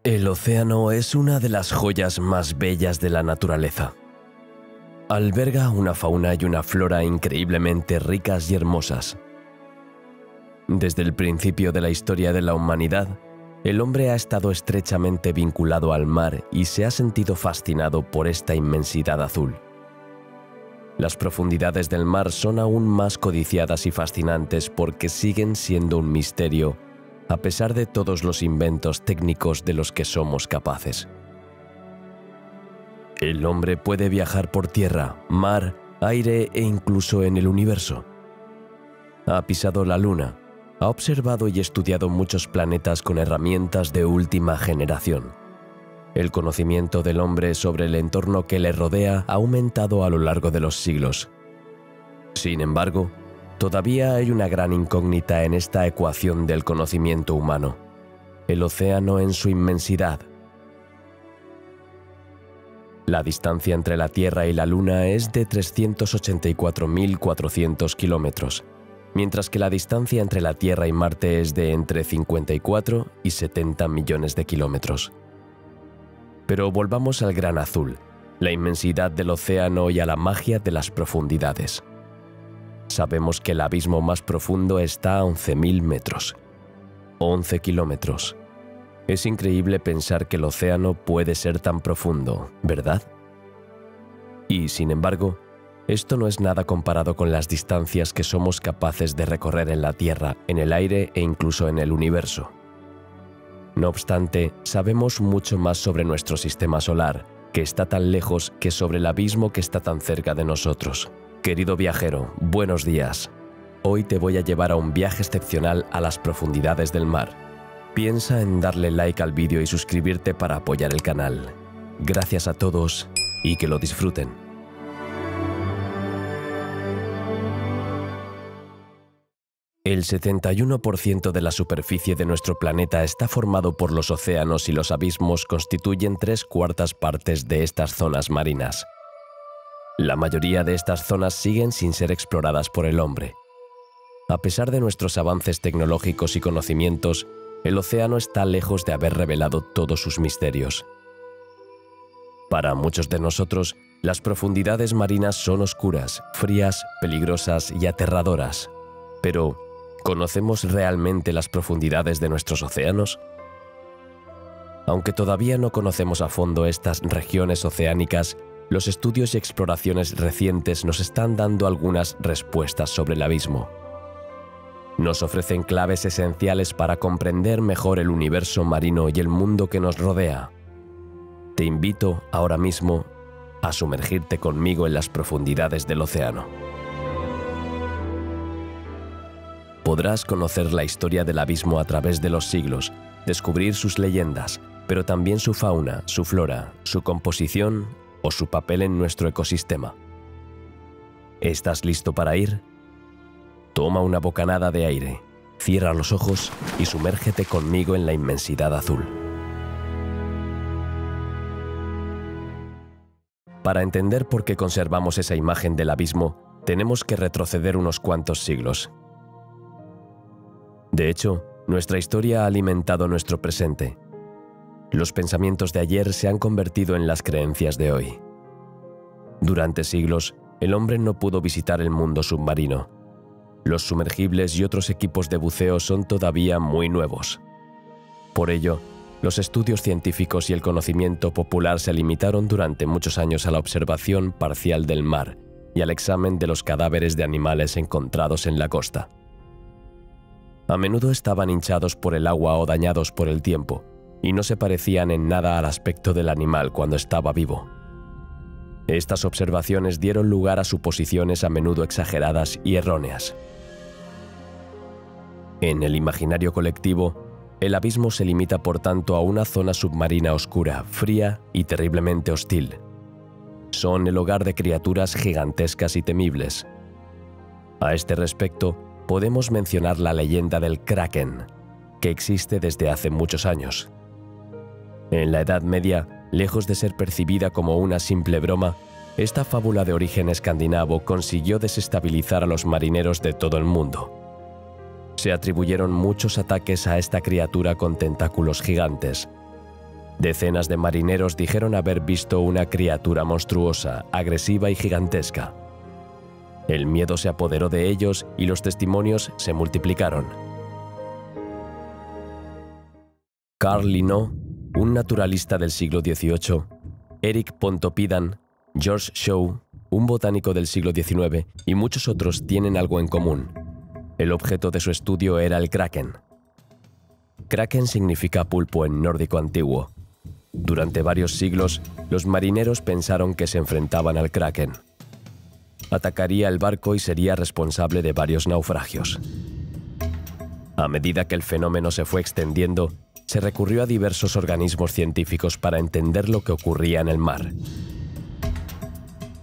El océano es una de las joyas más bellas de la naturaleza. Alberga una fauna y una flora increíblemente ricas y hermosas. Desde el principio de la historia de la humanidad, el hombre ha estado estrechamente vinculado al mar y se ha sentido fascinado por esta inmensidad azul. Las profundidades del mar son aún más codiciadas y fascinantes porque siguen siendo un misterio a pesar de todos los inventos técnicos de los que somos capaces. El hombre puede viajar por tierra, mar, aire e incluso en el universo. Ha pisado la Luna, ha observado y estudiado muchos planetas con herramientas de última generación. El conocimiento del hombre sobre el entorno que le rodea ha aumentado a lo largo de los siglos. Sin embargo, todavía hay una gran incógnita en esta ecuación del conocimiento humano: el océano en su inmensidad. La distancia entre la Tierra y la Luna es de 384.400 kilómetros, mientras que la distancia entre la Tierra y Marte es de entre 54 y 70 millones de kilómetros. Pero volvamos al gran azul, la inmensidad del océano y a la magia de las profundidades. Sabemos que el abismo más profundo está a 11.000 metros, 11 kilómetros. Es increíble pensar que el océano puede ser tan profundo, ¿verdad? Y, sin embargo, esto no es nada comparado con las distancias que somos capaces de recorrer en la Tierra, en el aire e incluso en el universo. No obstante, sabemos mucho más sobre nuestro sistema solar, que está tan lejos, que sobre el abismo que está tan cerca de nosotros. Querido viajero, buenos días. Hoy te voy a llevar a un viaje excepcional a las profundidades del mar. Piensa en darle like al vídeo y suscribirte para apoyar el canal. Gracias a todos y que lo disfruten. El 71% de la superficie de nuestro planeta está formado por los océanos y los abismos constituyen 3/4 partes de estas zonas marinas. La mayoría de estas zonas siguen sin ser exploradas por el hombre. A pesar de nuestros avances tecnológicos y conocimientos, el océano está lejos de haber revelado todos sus misterios. Para muchos de nosotros, las profundidades marinas son oscuras, frías, peligrosas y aterradoras. Pero, ¿conocemos realmente las profundidades de nuestros océanos? Aunque todavía no conocemos a fondo estas regiones oceánicas, los estudios y exploraciones recientes nos están dando algunas respuestas sobre el abismo. Nos ofrecen claves esenciales para comprender mejor el universo marino y el mundo que nos rodea. Te invito ahora mismo a sumergirte conmigo en las profundidades del océano. Podrás conocer la historia del abismo a través de los siglos, descubrir sus leyendas, pero también su fauna, su flora, su composición o su papel en nuestro ecosistema. ¿Estás listo para ir? Toma una bocanada de aire, cierra los ojos y sumérgete conmigo en la inmensidad azul. Para entender por qué conservamos esa imagen del abismo, tenemos que retroceder unos cuantos siglos. De hecho, nuestra historia ha alimentado nuestro presente. Los pensamientos de ayer se han convertido en las creencias de hoy. Durante siglos, el hombre no pudo visitar el mundo submarino. Los sumergibles y otros equipos de buceo son todavía muy nuevos. Por ello, los estudios científicos y el conocimiento popular se limitaron durante muchos años a la observación parcial del mar y al examen de los cadáveres de animales encontrados en la costa. A menudo estaban hinchados por el agua o dañados por el tiempo, y no se parecían en nada al aspecto del animal cuando estaba vivo. Estas observaciones dieron lugar a suposiciones a menudo exageradas y erróneas. En el imaginario colectivo, el abismo se limita por tanto a una zona submarina oscura, fría y terriblemente hostil. Son el hogar de criaturas gigantescas y temibles. A este respecto, podemos mencionar la leyenda del Kraken, que existe desde hace muchos años. En la Edad Media, lejos de ser percibida como una simple broma, esta fábula de origen escandinavo consiguió desestabilizar a los marineros de todo el mundo. Se atribuyeron muchos ataques a esta criatura con tentáculos gigantes. Decenas de marineros dijeron haber visto una criatura monstruosa, agresiva y gigantesca. El miedo se apoderó de ellos y los testimonios se multiplicaron. Carl Linnaeus, un naturalista del siglo XVIII, Eric Pontoppidan, George Shaw, un botánico del siglo XIX y muchos otros tienen algo en común. El objeto de su estudio era el kraken. Kraken significa pulpo en nórdico antiguo. Durante varios siglos, los marineros pensaron que se enfrentaban al kraken. Atacaría el barco y sería responsable de varios naufragios. A medida que el fenómeno se fue extendiendo, se recurrió a diversos organismos científicos para entender lo que ocurría en el mar.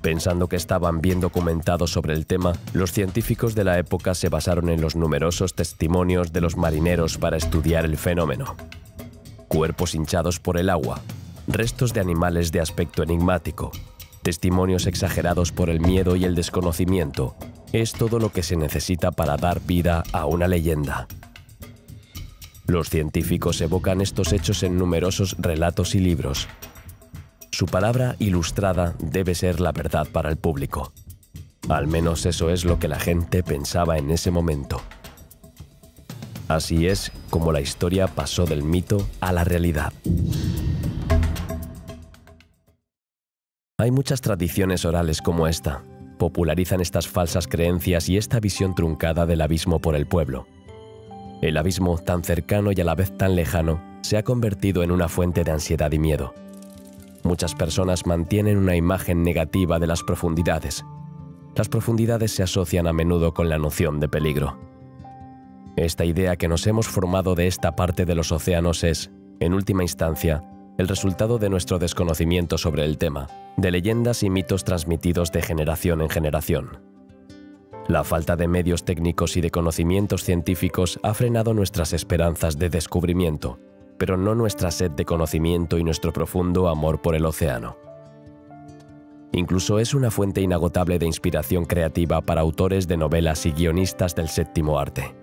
Pensando que estaban bien documentados sobre el tema, los científicos de la época se basaron en los numerosos testimonios de los marineros para estudiar el fenómeno. Cuerpos hinchados por el agua, restos de animales de aspecto enigmático, testimonios exagerados por el miedo y el desconocimiento, es todo lo que se necesita para dar vida a una leyenda. Los científicos evocan estos hechos en numerosos relatos y libros. Su palabra ilustrada debe ser la verdad para el público. Al menos eso es lo que la gente pensaba en ese momento. Así es como la historia pasó del mito a la realidad. Hay muchas tradiciones orales como esta. Popularizan estas falsas creencias y esta visión truncada del abismo por el pueblo. El abismo, tan cercano y a la vez tan lejano, se ha convertido en una fuente de ansiedad y miedo. Muchas personas mantienen una imagen negativa de las profundidades. Las profundidades se asocian a menudo con la noción de peligro. Esta idea que nos hemos formado de esta parte de los océanos es, en última instancia, el resultado de nuestro desconocimiento sobre el tema, de leyendas y mitos transmitidos de generación en generación. La falta de medios técnicos y de conocimientos científicos ha frenado nuestras esperanzas de descubrimiento, pero no nuestra sed de conocimiento y nuestro profundo amor por el océano. Incluso es una fuente inagotable de inspiración creativa para autores de novelas y guionistas del séptimo arte.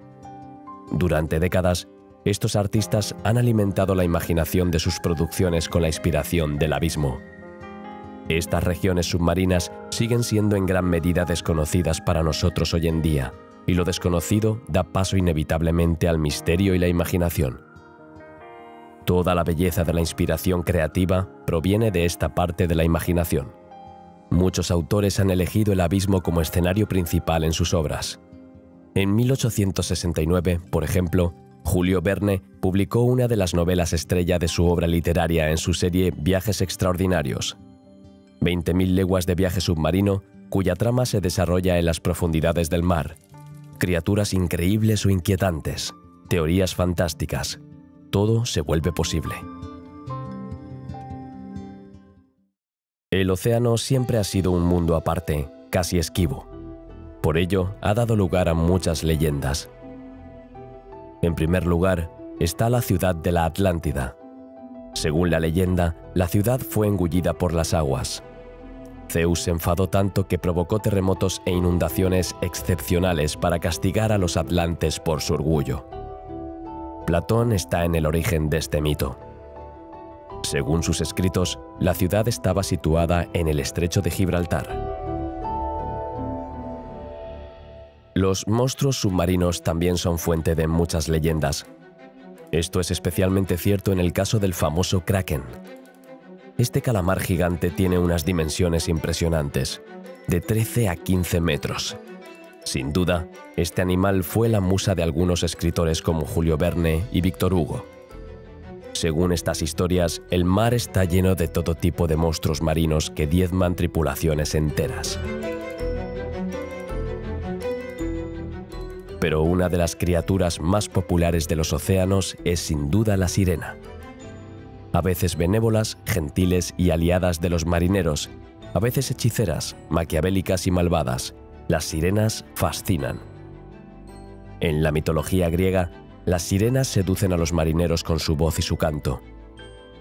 Durante décadas, estos artistas han alimentado la imaginación de sus producciones con la inspiración del abismo. Estas regiones submarinas siguen siendo en gran medida desconocidas para nosotros hoy en día, y lo desconocido da paso inevitablemente al misterio y la imaginación. Toda la belleza de la inspiración creativa proviene de esta parte de la imaginación. Muchos autores han elegido el abismo como escenario principal en sus obras. En 1869, por ejemplo, Julio Verne publicó una de las novelas estrella de su obra literaria en su serie Viajes Extraordinarios. 20.000 leguas de viaje submarino, cuya trama se desarrolla en las profundidades del mar. Criaturas increíbles o inquietantes, teorías fantásticas, todo se vuelve posible. El océano siempre ha sido un mundo aparte, casi esquivo. Por ello, ha dado lugar a muchas leyendas. En primer lugar, está la ciudad de la Atlántida. Según la leyenda, la ciudad fue engullida por las aguas. Zeus se enfadó tanto que provocó terremotos e inundaciones excepcionales para castigar a los atlantes por su orgullo. Platón está en el origen de este mito. Según sus escritos, la ciudad estaba situada en el estrecho de Gibraltar. Los monstruos submarinos también son fuente de muchas leyendas. Esto es especialmente cierto en el caso del famoso kraken. Este calamar gigante tiene unas dimensiones impresionantes, de 13 a 15 metros. Sin duda, este animal fue la musa de algunos escritores como Julio Verne y Víctor Hugo. Según estas historias, el mar está lleno de todo tipo de monstruos marinos que diezman tripulaciones enteras. Pero una de las criaturas más populares de los océanos es sin duda la sirena. A veces benévolas, gentiles y aliadas de los marineros, a veces hechiceras, maquiavélicas y malvadas, las sirenas fascinan. En la mitología griega, las sirenas seducen a los marineros con su voz y su canto.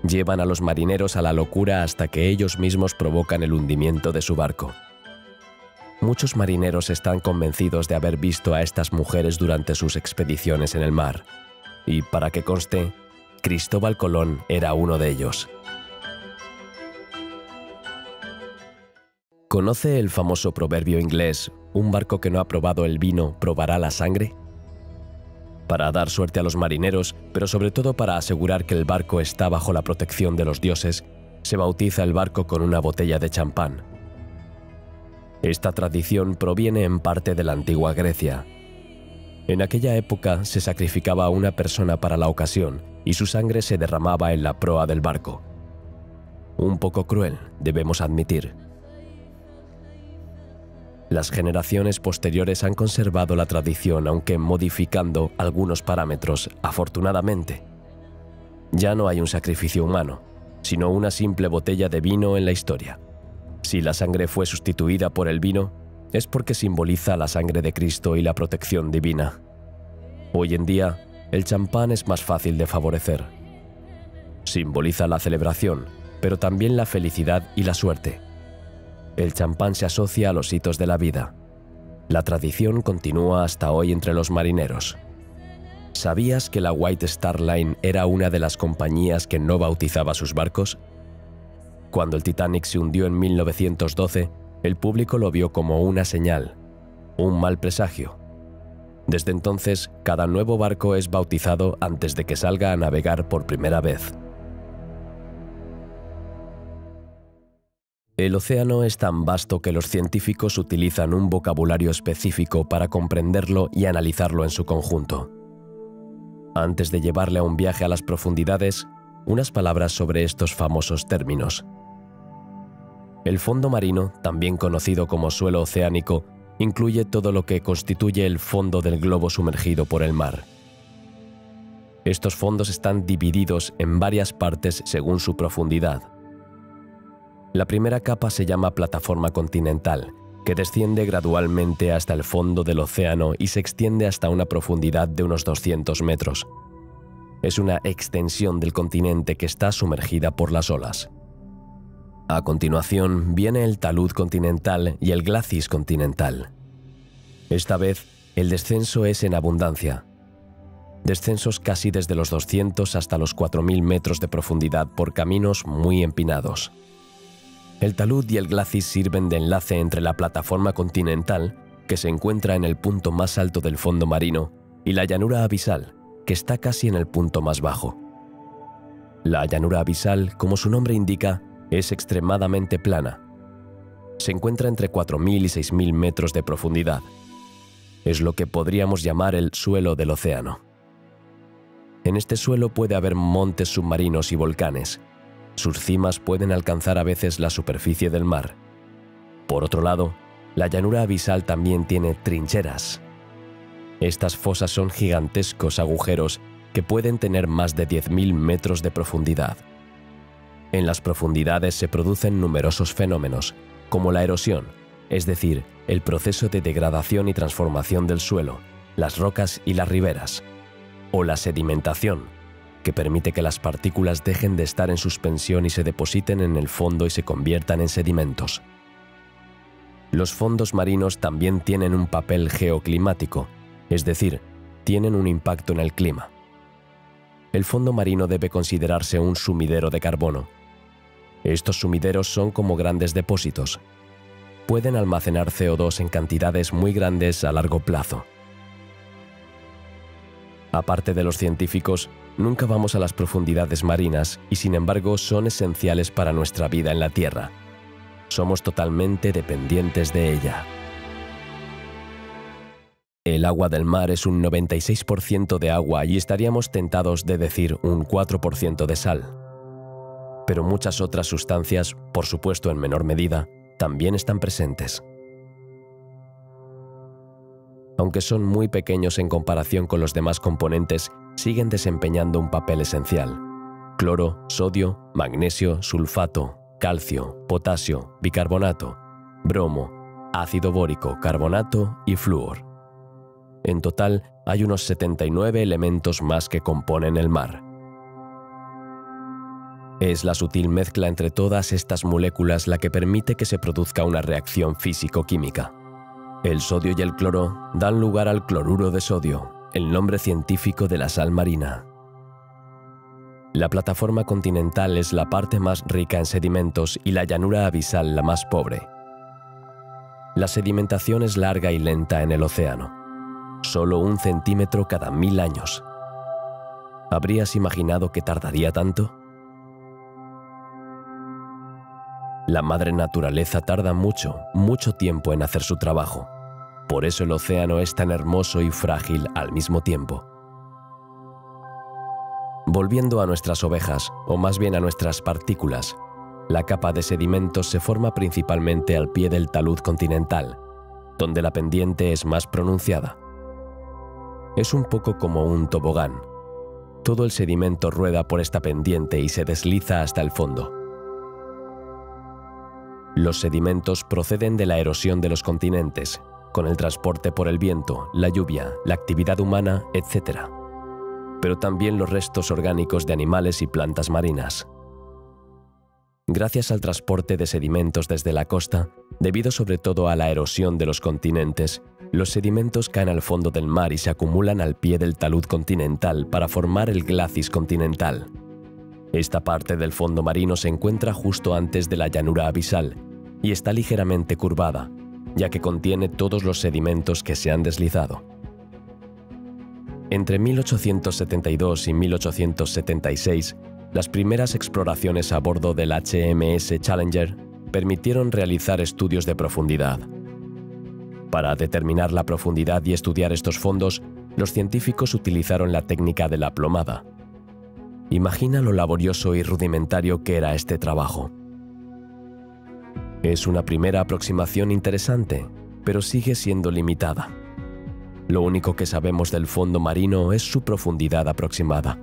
Llevan a los marineros a la locura hasta que ellos mismos provocan el hundimiento de su barco. Muchos marineros están convencidos de haber visto a estas mujeres durante sus expediciones en el mar. Y para que conste, Cristóbal Colón era uno de ellos. ¿Conoce el famoso proverbio inglés, un barco que no ha probado el vino probará la sangre? Para dar suerte a los marineros, pero sobre todo para asegurar que el barco está bajo la protección de los dioses, se bautiza el barco con una botella de champán. Esta tradición proviene en parte de la antigua Grecia. En aquella época se sacrificaba a una persona para la ocasión y su sangre se derramaba en la proa del barco. Un poco cruel, debemos admitir. Las generaciones posteriores han conservado la tradición, aunque modificando algunos parámetros, afortunadamente. Ya no hay un sacrificio humano, sino una simple botella de vino en la historia. Si la sangre fue sustituida por el vino, es porque simboliza la sangre de Cristo y la protección divina. Hoy en día, el champán es más fácil de favorecer. Simboliza la celebración, pero también la felicidad y la suerte. El champán se asocia a los hitos de la vida. La tradición continúa hasta hoy entre los marineros. ¿Sabías que la White Star Line era una de las compañías que no bautizaba sus barcos? Cuando el Titanic se hundió en 1912, el público lo vio como una señal, un mal presagio. Desde entonces, cada nuevo barco es bautizado antes de que salga a navegar por primera vez. El océano es tan vasto que los científicos utilizan un vocabulario específico para comprenderlo y analizarlo en su conjunto. Antes de llevarle a un viaje a las profundidades, unas palabras sobre estos famosos términos. El fondo marino, también conocido como suelo oceánico, incluye todo lo que constituye el fondo del globo sumergido por el mar. Estos fondos están divididos en varias partes según su profundidad. La primera capa se llama plataforma continental, que desciende gradualmente hasta el fondo del océano y se extiende hasta una profundidad de unos 200 metros. Es una extensión del continente que está sumergida por las olas. A continuación viene el talud continental y el glacis continental. Esta vez, el descenso es en abundancia. Descensos casi desde los 200 hasta los 4000 metros de profundidad por caminos muy empinados. El talud y el glacis sirven de enlace entre la plataforma continental, que se encuentra en el punto más alto del fondo marino, y la llanura abisal, que está casi en el punto más bajo. La llanura abisal, como su nombre indica, es extremadamente plana. Se encuentra entre 4000 y 6000 metros de profundidad. Es lo que podríamos llamar el suelo del océano. En este suelo puede haber montes submarinos y volcanes. Sus cimas pueden alcanzar a veces la superficie del mar. Por otro lado, la llanura abisal también tiene trincheras. Estas fosas son gigantescos agujeros que pueden tener más de 10.000 metros de profundidad. En las profundidades se producen numerosos fenómenos, como la erosión, es decir, el proceso de degradación y transformación del suelo, las rocas y las riberas, o la sedimentación, que permite que las partículas dejen de estar en suspensión y se depositen en el fondo y se conviertan en sedimentos. Los fondos marinos también tienen un papel geoclimático, es decir, tienen un impacto en el clima. El fondo marino debe considerarse un sumidero de carbono. Estos sumideros son como grandes depósitos. Pueden almacenar CO2 en cantidades muy grandes a largo plazo. Aparte de los científicos, nunca vamos a las profundidades marinas y sin embargo son esenciales para nuestra vida en la Tierra. Somos totalmente dependientes de ella. El agua del mar es un 96% de agua y estaríamos tentados de decir un 4% de sal. Pero muchas otras sustancias, por supuesto en menor medida, también están presentes. Aunque son muy pequeños en comparación con los demás componentes, siguen desempeñando un papel esencial. Cloro, sodio, magnesio, sulfato, calcio, potasio, bicarbonato, bromo, ácido bórico, carbonato y flúor. En total, hay unos 79 elementos más que componen el mar. Es la sutil mezcla entre todas estas moléculas la que permite que se produzca una reacción físico-química. El sodio y el cloro dan lugar al cloruro de sodio, el nombre científico de la sal marina. La plataforma continental es la parte más rica en sedimentos y la llanura abisal la más pobre. La sedimentación es larga y lenta en el océano, solo 1 centímetro cada 1000 años. ¿Habrías imaginado que tardaría tanto? La madre naturaleza tarda mucho, mucho tiempo en hacer su trabajo. Por eso el océano es tan hermoso y frágil al mismo tiempo. Volviendo a nuestras ovejas, o más bien a nuestras partículas, la capa de sedimentos se forma principalmente al pie del talud continental, donde la pendiente es más pronunciada. Es un poco como un tobogán. Todo el sedimento rueda por esta pendiente y se desliza hasta el fondo. Los sedimentos proceden de la erosión de los continentes, con el transporte por el viento, la lluvia, la actividad humana, etc. Pero también los restos orgánicos de animales y plantas marinas. Gracias al transporte de sedimentos desde la costa, debido sobre todo a la erosión de los continentes, los sedimentos caen al fondo del mar y se acumulan al pie del talud continental para formar el glacis continental. Esta parte del fondo marino se encuentra justo antes de la llanura abisal y está ligeramente curvada, ya que contiene todos los sedimentos que se han deslizado. Entre 1872 y 1876, las primeras exploraciones a bordo del HMS Challenger permitieron realizar estudios de profundidad. Para determinar la profundidad y estudiar estos fondos, los científicos utilizaron la técnica de la plomada. Imagina lo laborioso y rudimentario que era este trabajo. Es una primera aproximación interesante, pero sigue siendo limitada. Lo único que sabemos del fondo marino es su profundidad aproximada.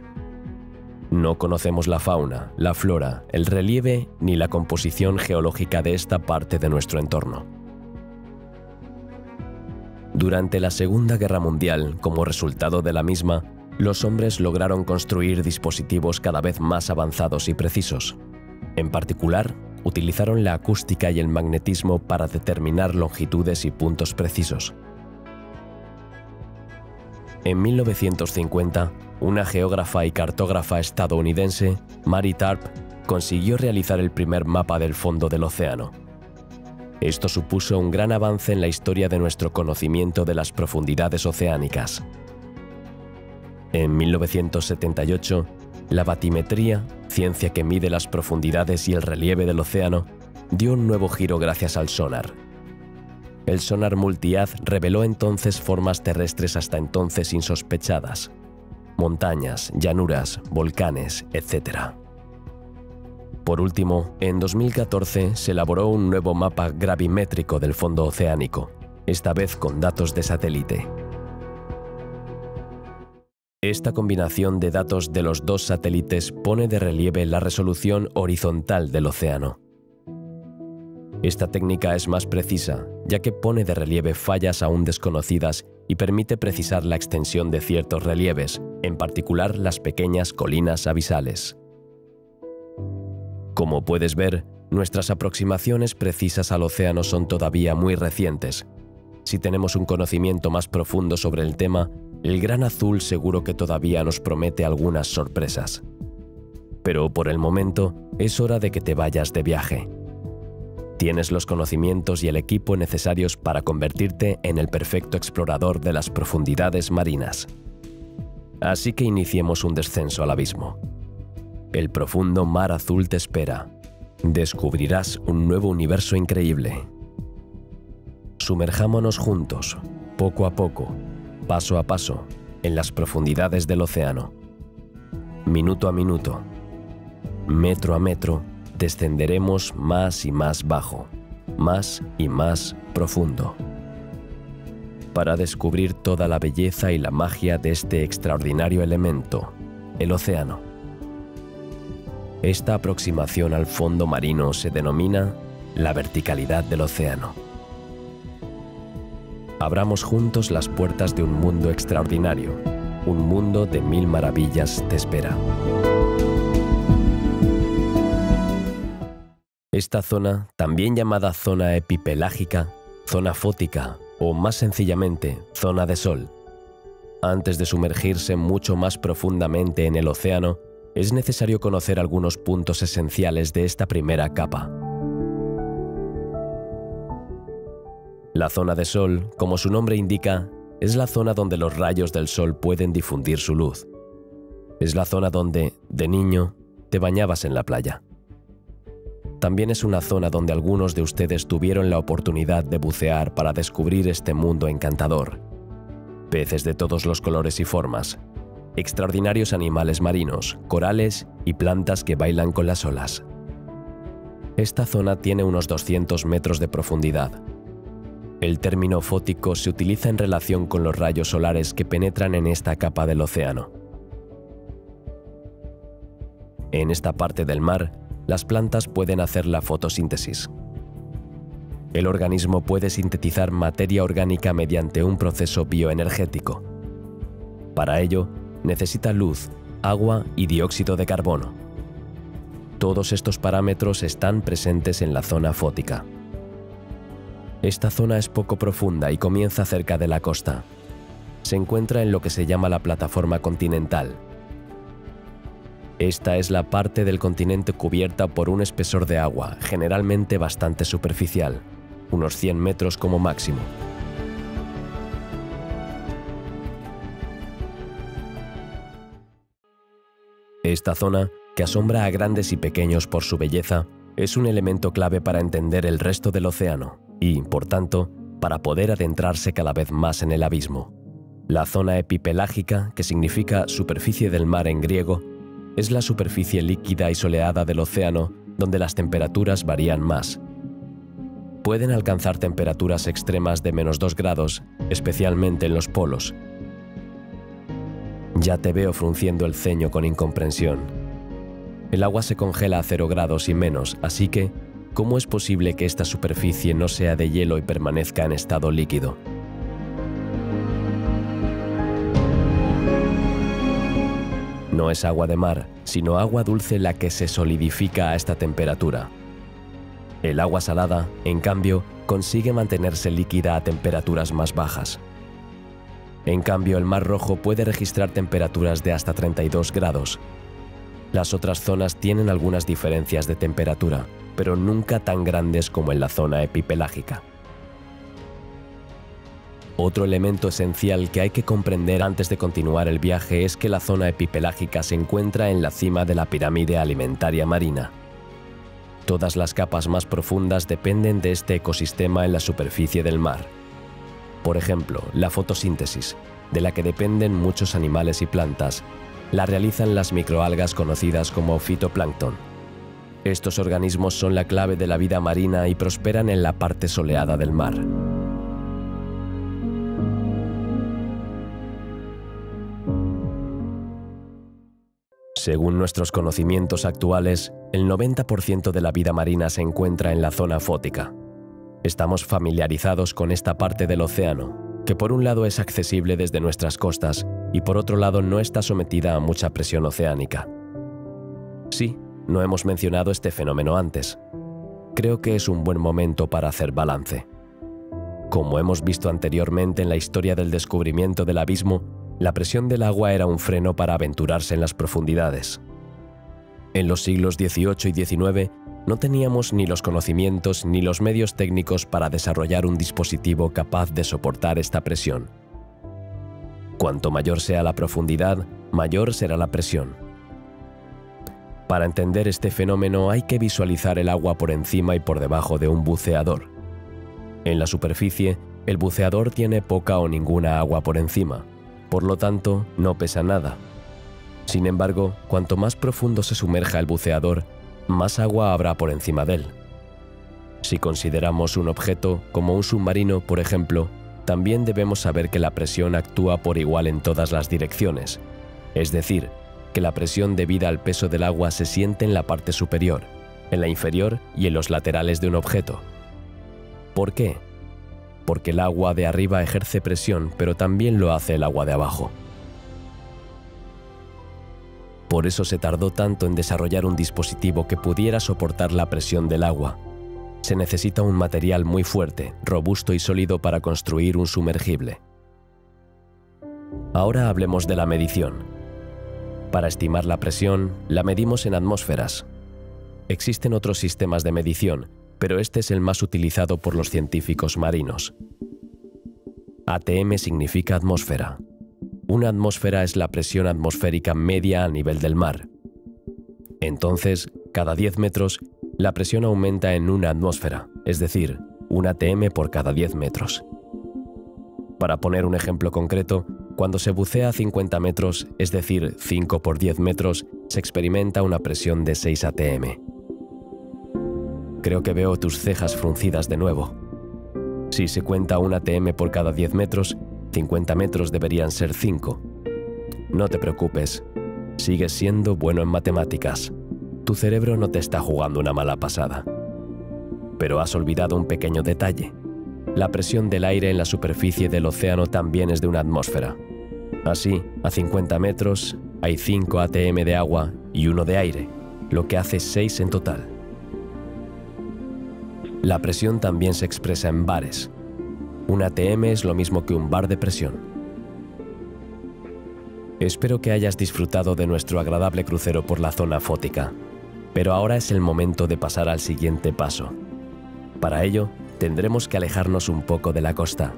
No conocemos la fauna, la flora, el relieve ni la composición geológica de esta parte de nuestro entorno. Durante la Segunda Guerra Mundial, como resultado de la misma, los hombres lograron construir dispositivos cada vez más avanzados y precisos. En particular, utilizaron la acústica y el magnetismo para determinar longitudes y puntos precisos. En 1950, una geógrafa y cartógrafa estadounidense, Mary Tarp, consiguió realizar el primer mapa del fondo del océano. Esto supuso un gran avance en la historia de nuestro conocimiento de las profundidades oceánicas. En 1978, la batimetría, ciencia que mide las profundidades y el relieve del océano, dio un nuevo giro gracias al sonar. El sonar multihaz reveló entonces formas terrestres hasta entonces insospechadas: montañas, llanuras, volcanes, etc. Por último, en 2014 se elaboró un nuevo mapa gravimétrico del fondo oceánico, esta vez con datos de satélite. Esta combinación de datos de los dos satélites pone de relieve la resolución horizontal del océano. Esta técnica es más precisa, ya que pone de relieve fallas aún desconocidas y permite precisar la extensión de ciertos relieves, en particular las pequeñas colinas abisales. Como puedes ver, nuestras aproximaciones precisas al océano son todavía muy recientes. Si tenemos un conocimiento más profundo sobre el tema, el gran azul seguro que todavía nos promete algunas sorpresas. Pero por el momento, es hora de que te vayas de viaje. Tienes los conocimientos y el equipo necesarios para convertirte en el perfecto explorador de las profundidades marinas. Así que iniciemos un descenso al abismo. El profundo mar azul te espera. Descubrirás un nuevo universo increíble. Sumerjámonos juntos, poco a poco, paso a paso, en las profundidades del océano. Minuto a minuto, metro a metro, descenderemos más y más bajo, más y más profundo, para descubrir toda la belleza y la magia de este extraordinario elemento, el océano. Esta aproximación al fondo marino se denomina la verticalidad del océano. Abramos juntos las puertas de un mundo extraordinario. Un mundo de 1000 maravillas te espera. Esta zona, también llamada zona epipelágica, zona fótica o más sencillamente zona de sol, antes de sumergirse mucho más profundamente en el océano, es necesario conocer algunos puntos esenciales de esta primera capa. La zona de sol, como su nombre indica, es la zona donde los rayos del sol pueden difundir su luz. Es la zona donde, de niño, te bañabas en la playa. También es una zona donde algunos de ustedes tuvieron la oportunidad de bucear para descubrir este mundo encantador. Peces de todos los colores y formas, extraordinarios animales marinos, corales y plantas que bailan con las olas. Esta zona tiene unos 200 metros de profundidad. El término fótico se utiliza en relación con los rayos solares que penetran en esta capa del océano. En esta parte del mar, las plantas pueden hacer la fotosíntesis. El organismo puede sintetizar materia orgánica mediante un proceso bioenergético. Para ello, necesita luz, agua y dióxido de carbono. Todos estos parámetros están presentes en la zona fótica. Esta zona es poco profunda y comienza cerca de la costa. Se encuentra en lo que se llama la plataforma continental. Esta es la parte del continente cubierta por un espesor de agua, generalmente bastante superficial, unos 100 metros como máximo. Esta zona, que asombra a grandes y pequeños por su belleza, es un elemento clave para entender el resto del océano y, por tanto, para poder adentrarse cada vez más en el abismo. La zona epipelágica, que significa superficie del mar en griego, es la superficie líquida y soleada del océano donde las temperaturas varían más. Pueden alcanzar temperaturas extremas de -2 grados, especialmente en los polos. Ya te veo frunciendo el ceño con incomprensión. El agua se congela a 0 grados y menos, así que, ¿cómo es posible que esta superficie no sea de hielo y permanezca en estado líquido? No es agua de mar, sino agua dulce la que se solidifica a esta temperatura. El agua salada, en cambio, consigue mantenerse líquida a temperaturas más bajas. En cambio, el Mar Rojo puede registrar temperaturas de hasta 32 grados. Las otras zonas tienen algunas diferencias de temperatura, pero nunca tan grandes como en la zona epipelágica. Otro elemento esencial que hay que comprender antes de continuar el viaje es que la zona epipelágica se encuentra en la cima de la pirámide alimentaria marina. Todas las capas más profundas dependen de este ecosistema en la superficie del mar. Por ejemplo, la fotosíntesis, de la que dependen muchos animales y plantas, la realizan las microalgas conocidas como fitoplancton. Estos organismos son la clave de la vida marina y prosperan en la parte soleada del mar. Según nuestros conocimientos actuales, el 90% de la vida marina se encuentra en la zona fótica. Estamos familiarizados con esta parte del océano, que por un lado es accesible desde nuestras costas y por otro lado no está sometida a mucha presión oceánica. Sí, no hemos mencionado este fenómeno antes. Creo que es un buen momento para hacer balance. Como hemos visto anteriormente en la historia del descubrimiento del abismo, la presión del agua era un freno para aventurarse en las profundidades. En los siglos XVIII y XIX no teníamos ni los conocimientos ni los medios técnicos para desarrollar un dispositivo capaz de soportar esta presión. Cuanto mayor sea la profundidad, mayor será la presión. Para entender este fenómeno hay que visualizar el agua por encima y por debajo de un buceador. En la superficie, el buceador tiene poca o ninguna agua por encima. Por lo tanto, no pesa nada. Sin embargo, cuanto más profundo se sumerja el buceador, más agua habrá por encima de él. Si consideramos un objeto, como un submarino, por ejemplo, también debemos saber que la presión actúa por igual en todas las direcciones. Es decir, que la presión debida al peso del agua se siente en la parte superior, en la inferior y en los laterales de un objeto. ¿Por qué? Porque el agua de arriba ejerce presión, pero también lo hace el agua de abajo. Por eso se tardó tanto en desarrollar un dispositivo que pudiera soportar la presión del agua. Se necesita un material muy fuerte, robusto y sólido para construir un sumergible. Ahora hablemos de la medición. Para estimar la presión, la medimos en atmósferas. Existen otros sistemas de medición, pero este es el más utilizado por los científicos marinos. ATM significa atmósfera. Una atmósfera es la presión atmosférica media a nivel del mar. Entonces, cada 10 metros, la presión aumenta en una atmósfera, es decir, un ATM por cada 10 metros. Para poner un ejemplo concreto, cuando se bucea a 50 metros, es decir, 5 por 10 metros, se experimenta una presión de 6 ATM. Creo que veo tus cejas fruncidas de nuevo. Si se cuenta un ATM por cada 10 metros, 50 metros deberían ser 5. No te preocupes, sigues siendo bueno en matemáticas. Tu cerebro no te está jugando una mala pasada. Pero has olvidado un pequeño detalle. La presión del aire en la superficie del océano también es de una atmósfera. Así, a 50 metros, hay 5 ATM de agua y 1 de aire, lo que hace 6 en total. La presión también se expresa en bares. Un ATM es lo mismo que un bar de presión. Espero que hayas disfrutado de nuestro agradable crucero por la zona fótica, pero ahora es el momento de pasar al siguiente paso. Para ello, tendremos que alejarnos un poco de la costa.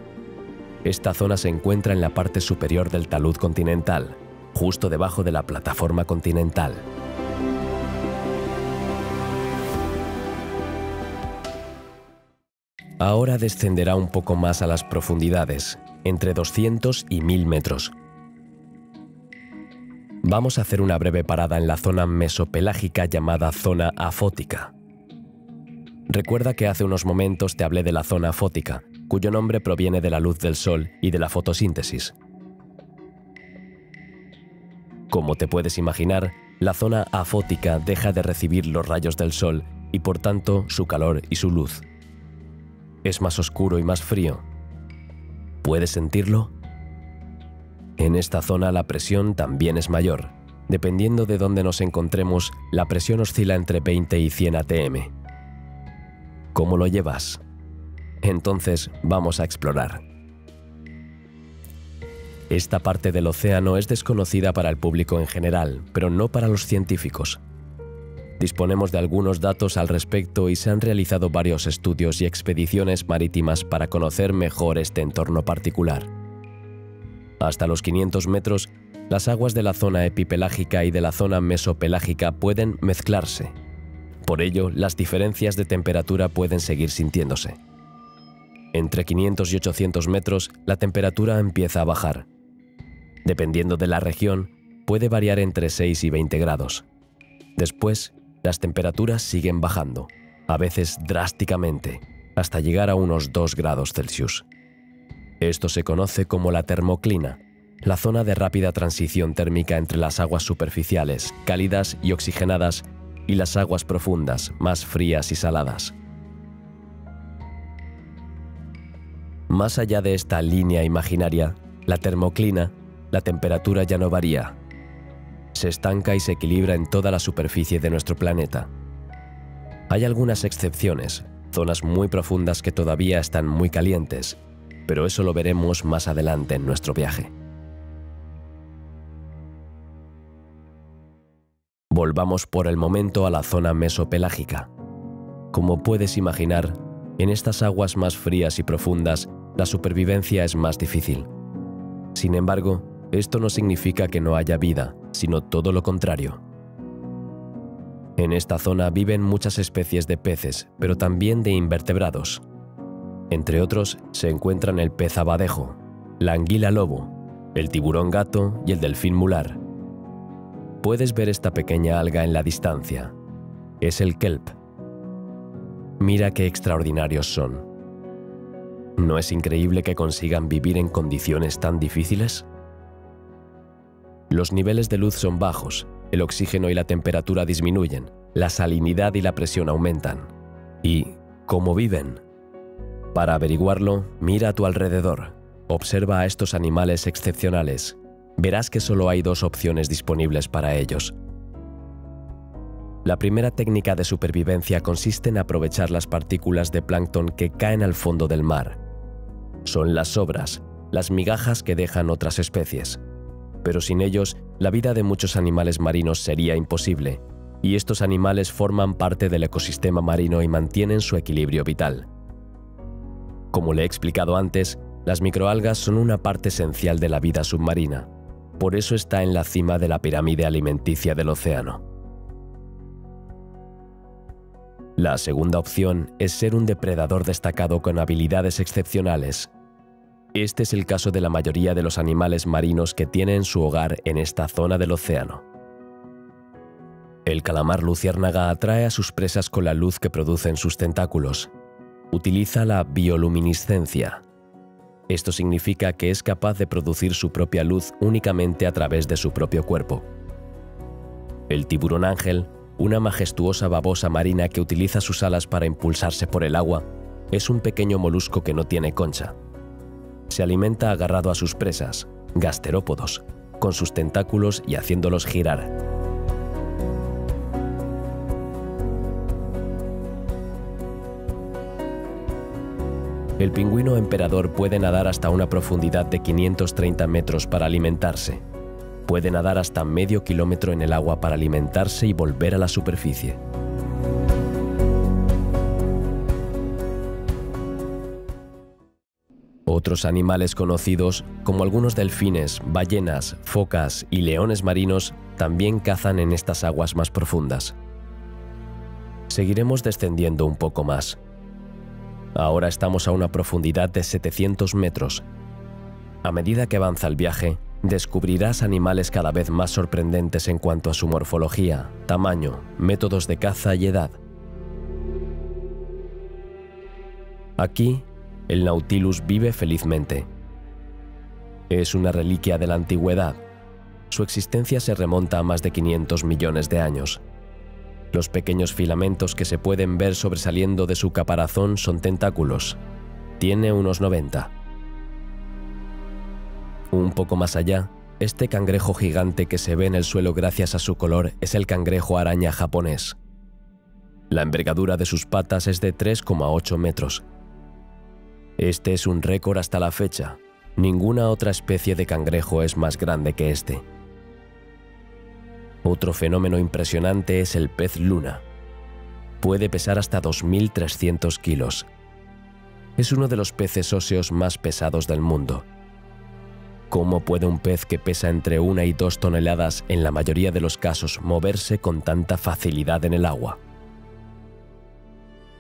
Esta zona se encuentra en la parte superior del talud continental, justo debajo de la plataforma continental. Ahora descenderá un poco más a las profundidades, entre 200 y 1000 metros. Vamos a hacer una breve parada en la zona mesopelágica llamada zona afótica. Recuerda que hace unos momentos te hablé de la zona afótica, cuyo nombre proviene de la luz del sol y de la fotosíntesis. Como te puedes imaginar, la zona afótica deja de recibir los rayos del sol y por tanto su calor y su luz. Es más oscuro y más frío. ¿Puedes sentirlo? En esta zona la presión también es mayor. Dependiendo de dónde nos encontremos, la presión oscila entre 20 y 100 ATM. ¿Cómo lo llevas? Entonces vamos a explorar. Esta parte del océano es desconocida para el público en general, pero no para los científicos. Disponemos de algunos datos al respecto y se han realizado varios estudios y expediciones marítimas para conocer mejor este entorno particular. Hasta los 500 metros, las aguas de la zona epipelágica y de la zona mesopelágica pueden mezclarse. Por ello, las diferencias de temperatura pueden seguir sintiéndose. Entre 500 y 800 metros, la temperatura empieza a bajar. Dependiendo de la región, puede variar entre 6 y 20 grados. Después, las temperaturas siguen bajando, a veces drásticamente, hasta llegar a unos 2 grados Celsius. Esto se conoce como la termoclina, la zona de rápida transición térmica entre las aguas superficiales, cálidas y oxigenadas, y las aguas profundas, más frías y saladas. Más allá de esta línea imaginaria, la termoclina, la temperatura ya no varía. Se estanca y se equilibra en toda la superficie de nuestro planeta. Hay algunas excepciones, zonas muy profundas que todavía están muy calientes, pero eso lo veremos más adelante en nuestro viaje. Volvamos por el momento a la zona mesopelágica. Como puedes imaginar, en estas aguas más frías y profundas, la supervivencia es más difícil. Sin embargo, esto no significa que no haya vida, sino todo lo contrario. En esta zona viven muchas especies de peces, pero también de invertebrados. Entre otros, se encuentran el pez abadejo, la anguila lobo, el tiburón gato y el delfín mular. Puedes ver esta pequeña alga en la distancia. Es el kelp. Mira qué extraordinarios son. ¿No es increíble que consigan vivir en condiciones tan difíciles? Los niveles de luz son bajos, el oxígeno y la temperatura disminuyen, la salinidad y la presión aumentan. ¿Y cómo viven? Para averiguarlo, mira a tu alrededor. Observa a estos animales excepcionales. Verás que solo hay 2 opciones disponibles para ellos. La primera técnica de supervivencia consiste en aprovechar las partículas de plancton que caen al fondo del mar. Son las sobras, las migajas que dejan otras especies. pero sin ellos, la vida de muchos animales marinos sería imposible, y estos animales forman parte del ecosistema marino y mantienen su equilibrio vital. Como le he explicado antes, las microalgas son una parte esencial de la vida submarina, por eso está en la cima de la pirámide alimenticia del océano. La segunda opción es ser un depredador destacado con habilidades excepcionales. Este es el caso de la mayoría de los animales marinos que tienen su hogar en esta zona del océano. El calamar luciérnaga atrae a sus presas con la luz que producen sus tentáculos. Utiliza la bioluminiscencia. Esto significa que es capaz de producir su propia luz únicamente a través de su propio cuerpo. El tiburón ángel, una majestuosa babosa marina que utiliza sus alas para impulsarse por el agua, es un pequeño molusco que no tiene concha. Se alimenta agarrado a sus presas, gasterópodos, con sus tentáculos y haciéndolos girar. El pingüino emperador puede nadar hasta una profundidad de 530 metros para alimentarse. Puede nadar hasta medio kilómetro en el agua para alimentarse y volver a la superficie. Otros animales conocidos, como algunos delfines, ballenas, focas y leones marinos, también cazan en estas aguas más profundas. Seguiremos descendiendo un poco más. Ahora estamos a una profundidad de 700 metros. A medida que avanza el viaje, descubrirás animales cada vez más sorprendentes en cuanto a su morfología, tamaño, métodos de caza y edad. Aquí, el Nautilus vive felizmente. Es una reliquia de la antigüedad. Su existencia se remonta a más de 500 millones de años. Los pequeños filamentos que se pueden ver sobresaliendo de su caparazón son tentáculos. Tiene unos 90. Un poco más allá, este cangrejo gigante que se ve en el suelo gracias a su color es el cangrejo araña japonés. La envergadura de sus patas es de 3,8 metros. Este es un récord hasta la fecha. Ninguna otra especie de cangrejo es más grande que este. Otro fenómeno impresionante es el pez luna. Puede pesar hasta 2.300 kilos. Es uno de los peces óseos más pesados del mundo. ¿Cómo puede un pez que pesa entre 1 y 2 toneladas en la mayoría de los casos moverse con tanta facilidad en el agua?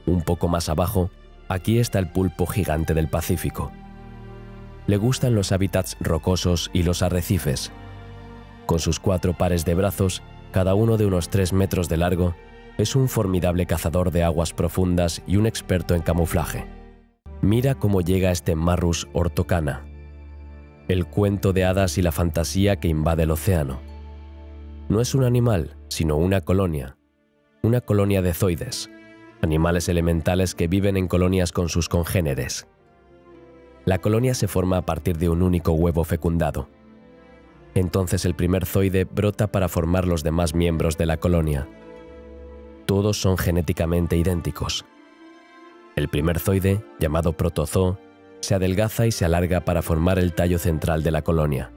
Un poco más abajo, aquí está el pulpo gigante del Pacífico. Le gustan los hábitats rocosos y los arrecifes. Con sus 4 pares de brazos, cada uno de unos 3 metros de largo, es un formidable cazador de aguas profundas y un experto en camuflaje. Mira cómo llega este Marrus ortocana, el cuento de hadas y la fantasía que invade el océano. No es un animal, sino una colonia de zoides, animales elementales que viven en colonias con sus congéneres. La colonia se forma a partir de un único huevo fecundado. Entonces el primer zoide brota para formar los demás miembros de la colonia. Todos son genéticamente idénticos. El primer zoide, llamado protozoo, se adelgaza y se alarga para formar el tallo central de la colonia.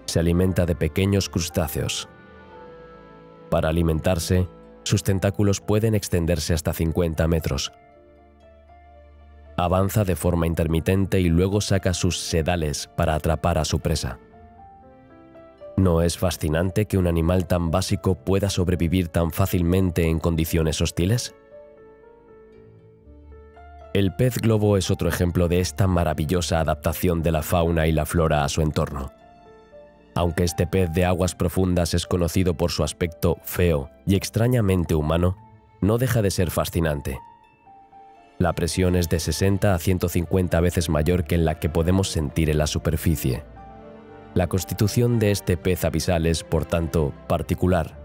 Se alimenta de pequeños crustáceos. Para alimentarse, sus tentáculos pueden extenderse hasta 50 metros. Avanza de forma intermitente y luego saca sus sedales para atrapar a su presa. ¿No es fascinante que un animal tan básico pueda sobrevivir tan fácilmente en condiciones hostiles? El pez globo es otro ejemplo de esta maravillosa adaptación de la fauna y la flora a su entorno. Aunque este pez de aguas profundas es conocido por su aspecto feo y extrañamente humano, no deja de ser fascinante. La presión es de 60 a 150 veces mayor que en la que podemos sentir en la superficie. La constitución de este pez abisal es, por tanto, particular.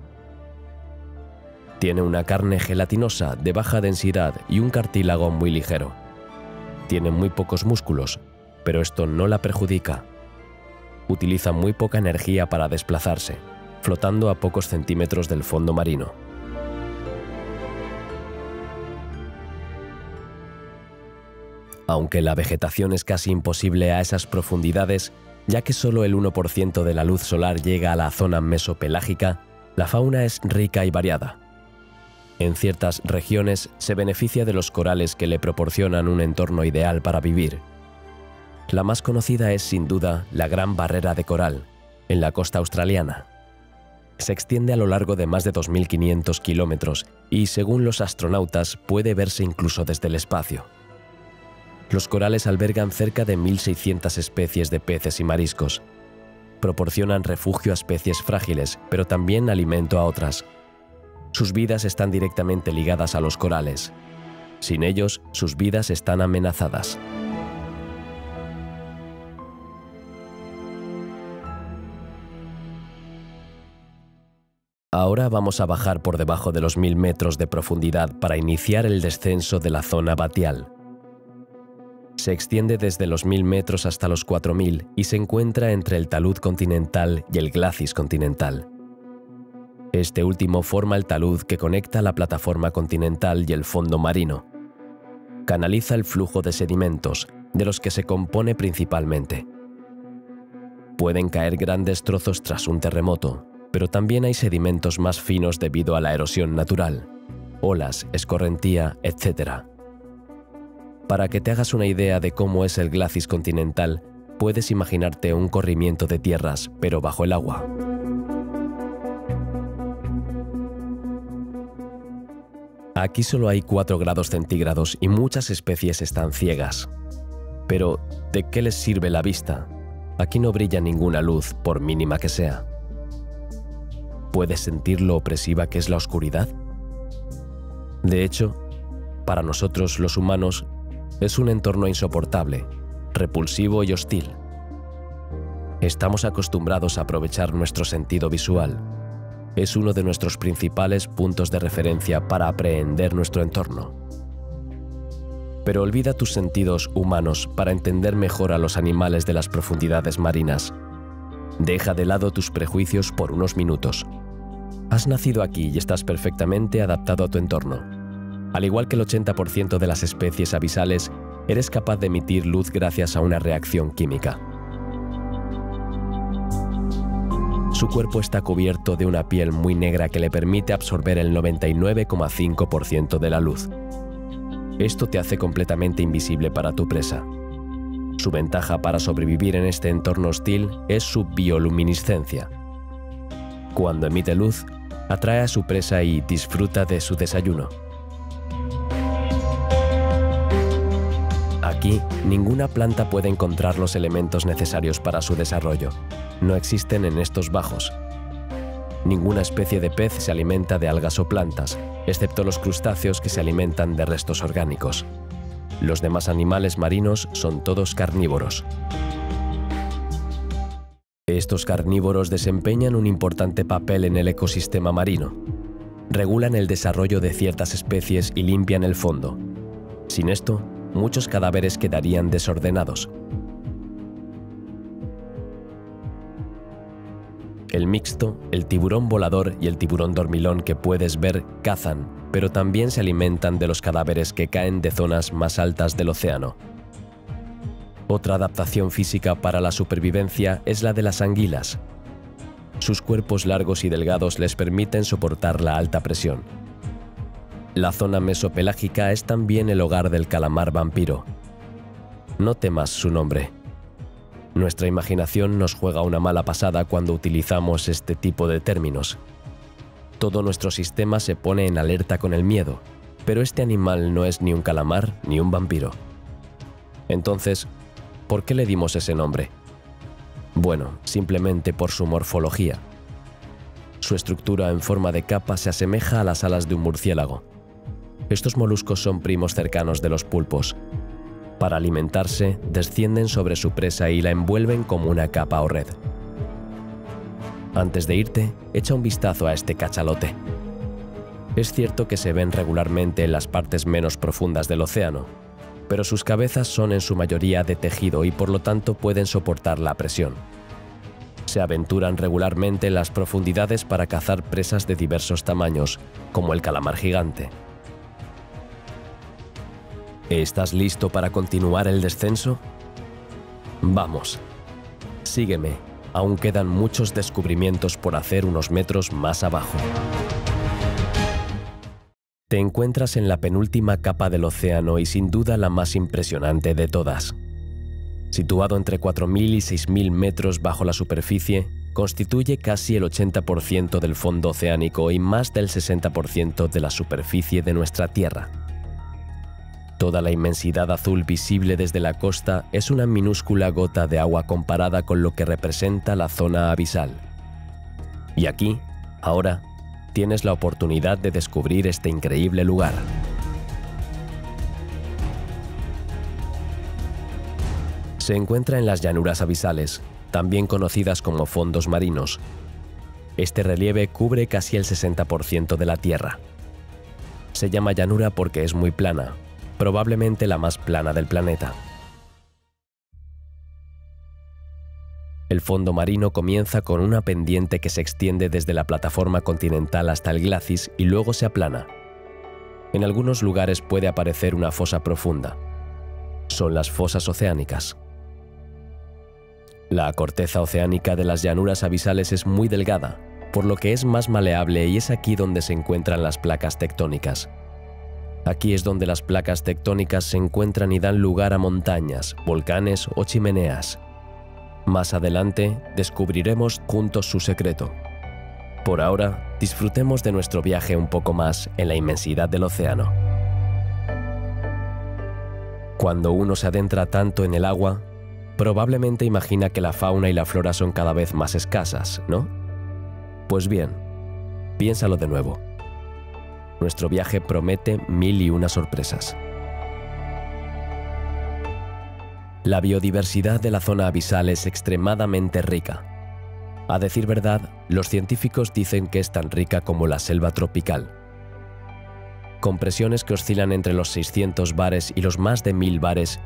Tiene una carne gelatinosa de baja densidad y un cartílago muy ligero. Tiene muy pocos músculos, pero esto no la perjudica. Utiliza muy poca energía para desplazarse, flotando a pocos centímetros del fondo marino. Aunque la vegetación es casi imposible a esas profundidades, Ya que solo el 1% de la luz solar llega a la zona mesopelágica, la fauna es rica y variada. En ciertas regiones se beneficia de los corales que le proporcionan un entorno ideal para vivir. La más conocida es sin duda la Gran Barrera de Coral, en la costa australiana. Se extiende a lo largo de más de 2.500 kilómetros y, según los astronautas, puede verse incluso desde el espacio. Los corales albergan cerca de 1.600 especies de peces y mariscos. Proporcionan refugio a especies frágiles, pero también alimento a otras. Sus vidas están directamente ligadas a los corales. Sin ellos, sus vidas están amenazadas. Ahora vamos a bajar por debajo de los 1000 metros de profundidad para iniciar el descenso de la zona batial. Se extiende desde los 1000 metros hasta los 4000 y se encuentra entre el talud continental y el glacis continental. Este último forma el talud que conecta la plataforma continental y el fondo marino. Canaliza el flujo de sedimentos, de los que se compone principalmente. Pueden caer grandes trozos tras un terremoto, pero también hay sedimentos más finos debido a la erosión natural, olas, escorrentía, etc. Para que te hagas una idea de cómo es el glacis continental, puedes imaginarte un corrimiento de tierras, pero bajo el agua. Aquí solo hay 4 grados centígrados y muchas especies están ciegas. Pero, ¿de qué les sirve la vista? Aquí no brilla ninguna luz, por mínima que sea. ¿Puedes sentir lo opresiva que es la oscuridad? De hecho, para nosotros los humanos, es un entorno insoportable, repulsivo y hostil. Estamos acostumbrados a aprovechar nuestro sentido visual. Es uno de nuestros principales puntos de referencia para aprehender nuestro entorno. Pero olvida tus sentidos humanos para entender mejor a los animales de las profundidades marinas. Deja de lado tus prejuicios por unos minutos. Has nacido aquí y estás perfectamente adaptado a tu entorno. Al igual que el 80% de las especies abisales, eres capaz de emitir luz gracias a una reacción química. Su cuerpo está cubierto de una piel muy negra que le permite absorber el 99,5% de la luz. Esto te hace completamente invisible para tu presa. Su ventaja para sobrevivir en este entorno hostil es su bioluminiscencia. Cuando emite luz, atrae a su presa y disfruta de su desayuno. Aquí, ninguna planta puede encontrar los elementos necesarios para su desarrollo. No existen en estos bajos. Ninguna especie de pez se alimenta de algas o plantas, excepto los crustáceos que se alimentan de restos orgánicos. Los demás animales marinos son todos carnívoros. Estos carnívoros desempeñan un importante papel en el ecosistema marino. Regulan el desarrollo de ciertas especies y limpian el fondo. Sin esto, muchos cadáveres quedarían desordenados. El mixto, el tiburón volador y el tiburón dormilón que puedes ver cazan, pero también se alimentan de los cadáveres que caen de zonas más altas del océano. Otra adaptación física para la supervivencia es la de las anguilas. Sus cuerpos largos y delgados les permiten soportar la alta presión. La zona mesopelágica es también el hogar del calamar vampiro. No temas su nombre. Nuestra imaginación nos juega una mala pasada cuando utilizamos este tipo de términos. Todo nuestro sistema se pone en alerta con el miedo, pero este animal no es ni un calamar ni un vampiro. Entonces, ¿por qué le dimos ese nombre? Bueno, simplemente por su morfología. Su estructura en forma de capa se asemeja a las alas de un murciélago. Estos moluscos son primos cercanos de los pulpos. Para alimentarse, descienden sobre su presa y la envuelven como una capa o red. Antes de irte, echa un vistazo a este cachalote. Es cierto que se ven regularmente en las partes menos profundas del océano, pero sus cabezas son en su mayoría de tejido y por lo tanto pueden soportar la presión. Se aventuran regularmente en las profundidades para cazar presas de diversos tamaños, como el calamar gigante. ¿Estás listo para continuar el descenso? ¡Vamos! Sígueme, aún quedan muchos descubrimientos por hacer unos metros más abajo. Te encuentras en la penúltima capa del océano y sin duda la más impresionante de todas. Situado entre 4.000 y 6.000 metros bajo la superficie, constituye casi el 80% del fondo oceánico y más del 60% de la superficie de nuestra Tierra. Toda la inmensidad azul visible desde la costa es una minúscula gota de agua comparada con lo que representa la zona abisal. Y aquí, ahora, tienes la oportunidad de descubrir este increíble lugar. Se encuentra en las llanuras abisales, también conocidas como fondos marinos. Este relieve cubre casi el 60% de la Tierra. Se llama llanura porque es muy plana, probablemente la más plana del planeta. El fondo marino comienza con una pendiente que se extiende desde la plataforma continental hasta el glacis y luego se aplana. En algunos lugares puede aparecer una fosa profunda. Son las fosas oceánicas. La corteza oceánica de las llanuras abisales es muy delgada, por lo que es más maleable y es aquí donde se encuentran las placas tectónicas. Aquí es donde las placas tectónicas se encuentran y dan lugar a montañas, volcanes o chimeneas. Más adelante descubriremos juntos su secreto. Por ahora, disfrutemos de nuestro viaje un poco más en la inmensidad del océano. Cuando uno se adentra tanto en el agua, probablemente imagina que la fauna y la flora son cada vez más escasas, ¿no? Pues bien, piénsalo de nuevo. Nuestro viaje promete 1001 sorpresas. La biodiversidad de la zona abisal es extremadamente rica. A decir verdad, los científicos dicen que es tan rica como la selva tropical. Con presiones que oscilan entre los 600 bares y los más de 1000 bares,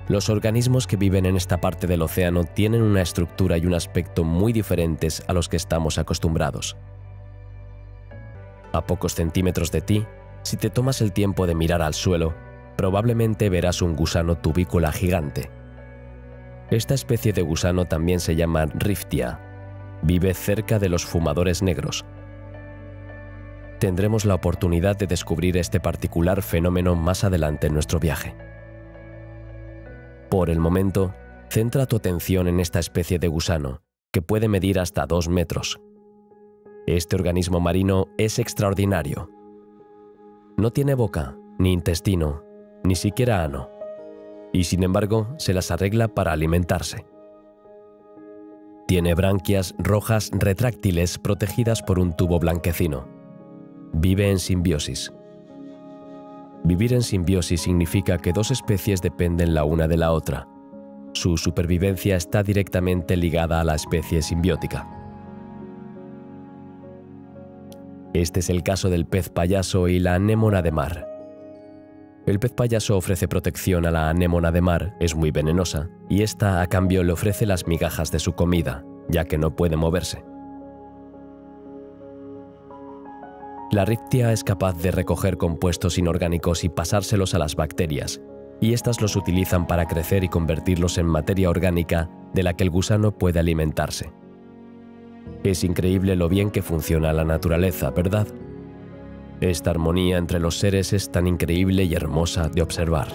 los organismos que viven en esta parte del océano tienen una estructura y un aspecto muy diferentes a los que estamos acostumbrados. A pocos centímetros de ti, si te tomas el tiempo de mirar al suelo, probablemente verás un gusano tubícola gigante. Esta especie de gusano también se llama Riftia. Vive cerca de los fumadores negros. Tendremos la oportunidad de descubrir este particular fenómeno más adelante en nuestro viaje. Por el momento, centra tu atención en esta especie de gusano, que puede medir hasta 2 metros. Este organismo marino es extraordinario. No tiene boca, ni intestino, ni siquiera ano, y sin embargo se las arregla para alimentarse. Tiene branquias rojas retráctiles protegidas por un tubo blanquecino. Vive en simbiosis. Vivir en simbiosis significa que dos especies dependen la una de la otra. Su supervivencia está directamente ligada a la especie simbiótica. Este es el caso del pez payaso y la anémona de mar. El pez payaso ofrece protección a la anémona de mar, es muy venenosa, y ésta a cambio le ofrece las migajas de su comida, ya que no puede moverse. La riftia es capaz de recoger compuestos inorgánicos y pasárselos a las bacterias, y éstas los utilizan para crecer y convertirlos en materia orgánica de la que el gusano puede alimentarse. Es increíble lo bien que funciona la naturaleza, ¿verdad? Esta armonía entre los seres es tan increíble y hermosa de observar.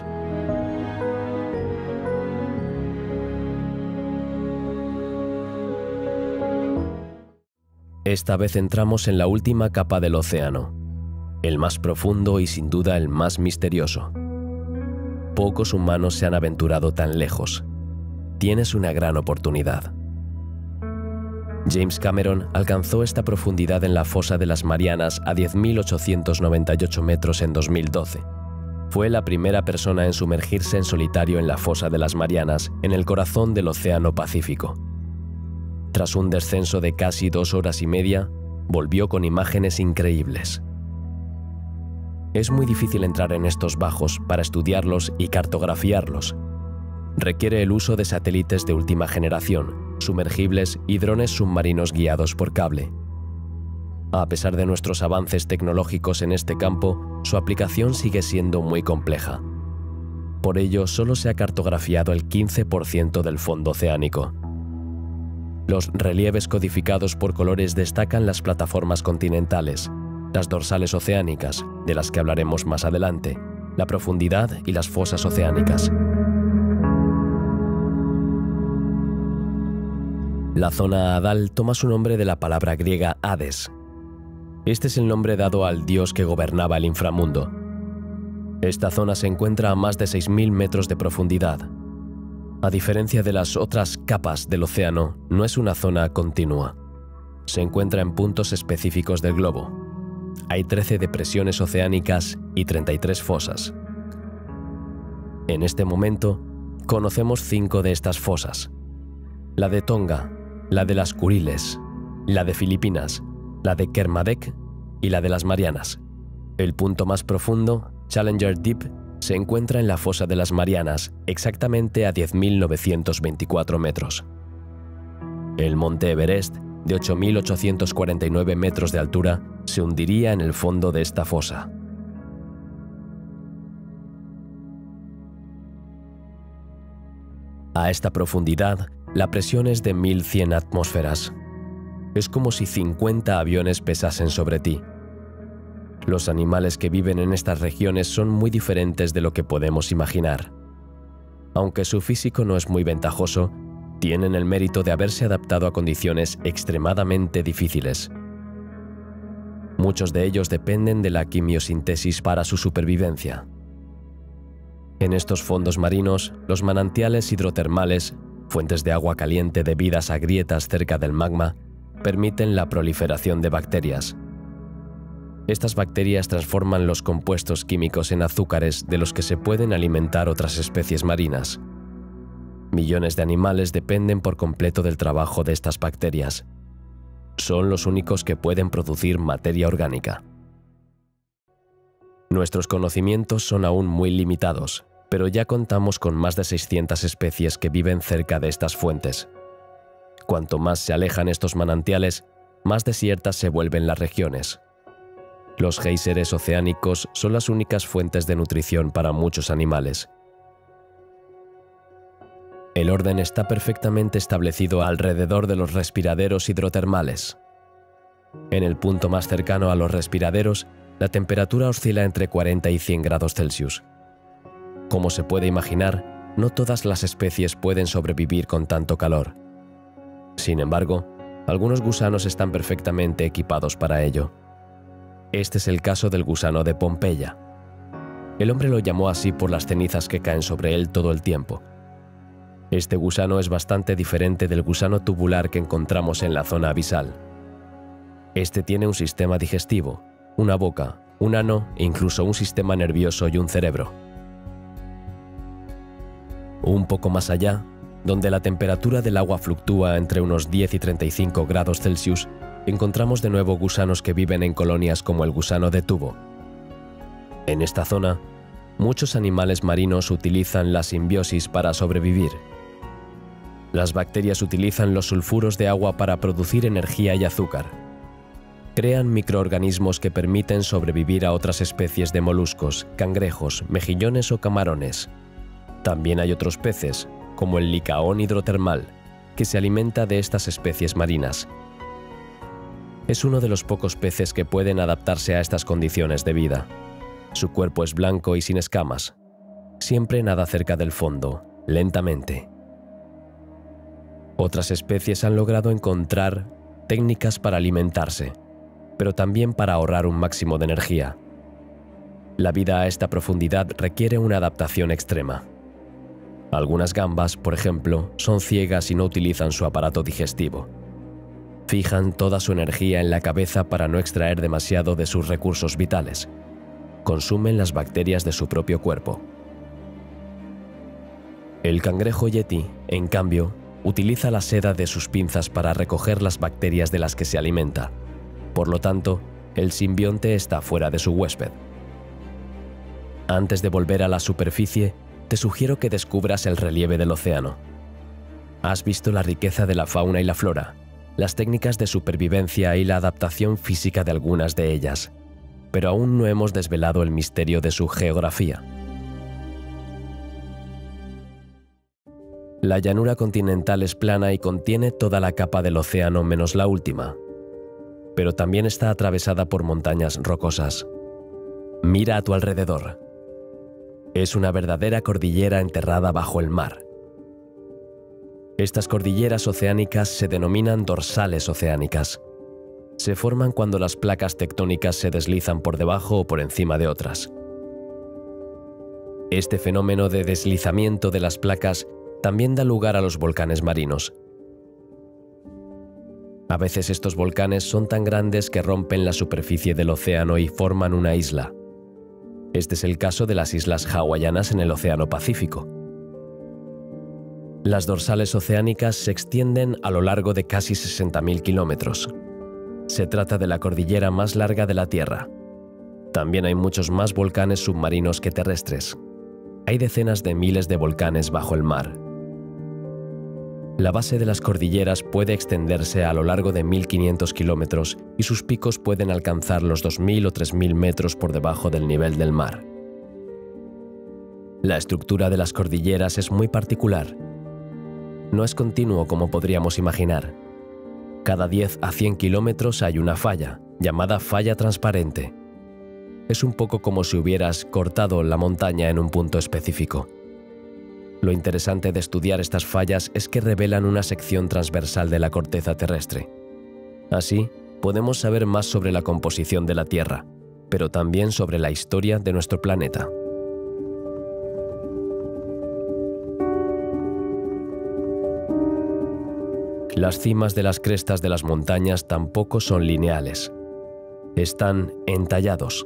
Esta vez entramos en la última capa del océano, el más profundo y sin duda el más misterioso. Pocos humanos se han aventurado tan lejos. Tienes una gran oportunidad. James Cameron alcanzó esta profundidad en la fosa de las Marianas a 10.898 metros en 2012. Fue la primera persona en sumergirse en solitario en la fosa de las Marianas, en el corazón del Océano Pacífico. Tras un descenso de casi 2 horas y media, volvió con imágenes increíbles. Es muy difícil entrar en estos bajos para estudiarlos y cartografiarlos. Requiere el uso de satélites de última generación, sumergibles y drones submarinos guiados por cable. A pesar de nuestros avances tecnológicos en este campo, su aplicación sigue siendo muy compleja. Por ello, solo se ha cartografiado el 15% del fondo oceánico. Los relieves codificados por colores destacan las plataformas continentales, las dorsales oceánicas, de las que hablaremos más adelante, la profundidad y las fosas oceánicas. La zona Hadal toma su nombre de la palabra griega Hades. Este es el nombre dado al dios que gobernaba el inframundo. Esta zona se encuentra a más de 6.000 metros de profundidad. A diferencia de las otras capas del océano, no es una zona continua. Se encuentra en puntos específicos del globo. Hay 13 depresiones oceánicas y 33 fosas. En este momento, conocemos 5 de estas fosas: la de Tonga, la de las Kuriles, la de Filipinas, la de Kermadec y la de las Marianas. El punto más profundo, Challenger Deep, se encuentra en la fosa de las Marianas, exactamente a 10.924 metros. El monte Everest, de 8.849 metros de altura, se hundiría en el fondo de esta fosa. A esta profundidad, la presión es de 1.100 atmósferas. Es como si 50 aviones pesasen sobre ti. Los animales que viven en estas regiones son muy diferentes de lo que podemos imaginar. Aunque su físico no es muy ventajoso, tienen el mérito de haberse adaptado a condiciones extremadamente difíciles. Muchos de ellos dependen de la quimiosintesis para su supervivencia. En estos fondos marinos, los manantiales hidrotermales, fuentes de agua caliente debidas a grietas cerca del magma, permiten la proliferación de bacterias. Estas bacterias transforman los compuestos químicos en azúcares de los que se pueden alimentar otras especies marinas. Millones de animales dependen por completo del trabajo de estas bacterias. Son los únicos que pueden producir materia orgánica. Nuestros conocimientos son aún muy limitados, pero ya contamos con más de 600 especies que viven cerca de estas fuentes. Cuanto más se alejan estos manantiales, más desiertas se vuelven las regiones. Los géiseres oceánicos son las únicas fuentes de nutrición para muchos animales. El orden está perfectamente establecido alrededor de los respiraderos hidrotermales. En el punto más cercano a los respiraderos, la temperatura oscila entre 40 y 100 grados Celsius. Como se puede imaginar, no todas las especies pueden sobrevivir con tanto calor. Sin embargo, algunos gusanos están perfectamente equipados para ello. Este es el caso del gusano de Pompeya. El hombre lo llamó así por las cenizas que caen sobre él todo el tiempo. Este gusano es bastante diferente del gusano tubular que encontramos en la zona abisal. Este tiene un sistema digestivo, una boca, un ano e incluso un sistema nervioso y un cerebro. Un poco más allá, donde la temperatura del agua fluctúa entre unos 10 y 35 grados Celsius, encontramos de nuevo gusanos que viven en colonias como el gusano de tubo. En esta zona, muchos animales marinos utilizan la simbiosis para sobrevivir. Las bacterias utilizan los sulfuros de agua para producir energía y azúcar. Crean microorganismos que permiten sobrevivir a otras especies de moluscos, cangrejos, mejillones o camarones. También hay otros peces, como el licaón hidrotermal, que se alimenta de estas especies marinas. Es uno de los pocos peces que pueden adaptarse a estas condiciones de vida. Su cuerpo es blanco y sin escamas. Siempre nada cerca del fondo, lentamente. Otras especies han logrado encontrar técnicas para alimentarse, pero también para ahorrar un máximo de energía. La vida a esta profundidad requiere una adaptación extrema. Algunas gambas, por ejemplo, son ciegas y no utilizan su aparato digestivo. Fijan toda su energía en la cabeza para no extraer demasiado de sus recursos vitales. Consumen las bacterias de su propio cuerpo. El cangrejo yeti, en cambio, utiliza la seda de sus pinzas para recoger las bacterias de las que se alimenta. Por lo tanto, el simbionte está fuera de su huésped. Antes de volver a la superficie, te sugiero que descubras el relieve del océano. Has visto la riqueza de la fauna y la flora, las técnicas de supervivencia y la adaptación física de algunas de ellas, pero aún no hemos desvelado el misterio de su geografía. La llanura continental es plana y contiene toda la capa del océano menos la última, pero también está atravesada por montañas rocosas. Mira a tu alrededor. Es una verdadera cordillera enterrada bajo el mar. Estas cordilleras oceánicas se denominan dorsales oceánicas. Se forman cuando las placas tectónicas se deslizan por debajo o por encima de otras. Este fenómeno de deslizamiento de las placas también da lugar a los volcanes marinos. A veces estos volcanes son tan grandes que rompen la superficie del océano y forman una isla. Este es el caso de las islas hawaianas en el Océano Pacífico. Las dorsales oceánicas se extienden a lo largo de casi 60.000 kilómetros. Se trata de la cordillera más larga de la Tierra. También hay muchos más volcanes submarinos que terrestres. Hay decenas de miles de volcanes bajo el mar. La base de las cordilleras puede extenderse a lo largo de 1.500 kilómetros y sus picos pueden alcanzar los 2.000 o 3.000 metros por debajo del nivel del mar. La estructura de las cordilleras es muy particular. No es continuo como podríamos imaginar. Cada 10 a 100 kilómetros hay una falla, llamada falla transparente. Es un poco como si hubieras cortado la montaña en un punto específico. Lo interesante de estudiar estas fallas es que revelan una sección transversal de la corteza terrestre. Así, podemos saber más sobre la composición de la Tierra, pero también sobre la historia de nuestro planeta. Las cimas de las crestas de las montañas tampoco son lineales. Están entallados.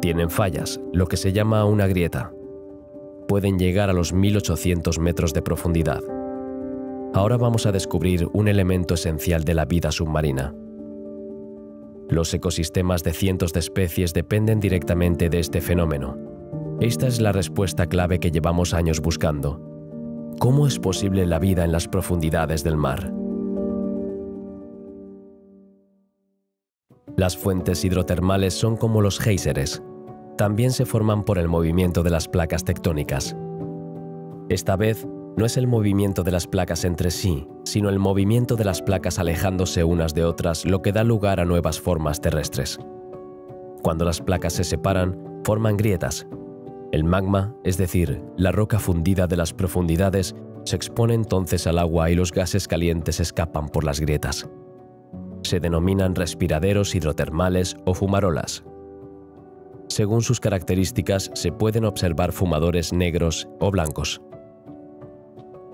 Tienen fallas, lo que se llama una grieta. Pueden llegar a los 1.800 metros de profundidad. Ahora vamos a descubrir un elemento esencial de la vida submarina. Los ecosistemas de cientos de especies dependen directamente de este fenómeno. Esta es la respuesta clave que llevamos años buscando. ¿Cómo es posible la vida en las profundidades del mar? Las fuentes hidrotermales son como los géiseres. También se forman por el movimiento de las placas tectónicas. Esta vez, no es el movimiento de las placas entre sí, sino el movimiento de las placas alejándose unas de otras lo que da lugar a nuevas formas terrestres. Cuando las placas se separan, forman grietas. El magma, es decir, la roca fundida de las profundidades, se expone entonces al agua y los gases calientes escapan por las grietas. Se denominan respiraderos hidrotermales o fumarolas. Según sus características, se pueden observar fumadores negros o blancos.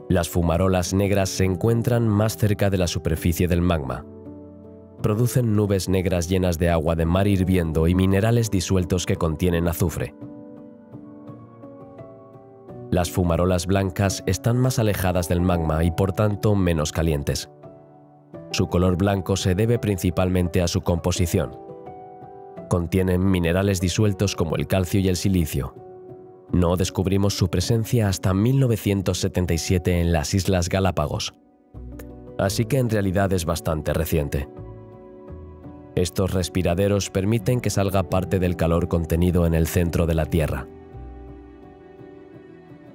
Las fumarolas negras se encuentran más cerca de la superficie del magma. Producen nubes negras llenas de agua de mar hirviendo y minerales disueltos que contienen azufre. Las fumarolas blancas están más alejadas del magma y por tanto menos calientes. Su color blanco se debe principalmente a su composición. Contienen minerales disueltos como el calcio y el silicio. No descubrimos su presencia hasta 1977 en las Islas Galápagos. Así que en realidad es bastante reciente. Estos respiraderos permiten que salga parte del calor contenido en el centro de la Tierra.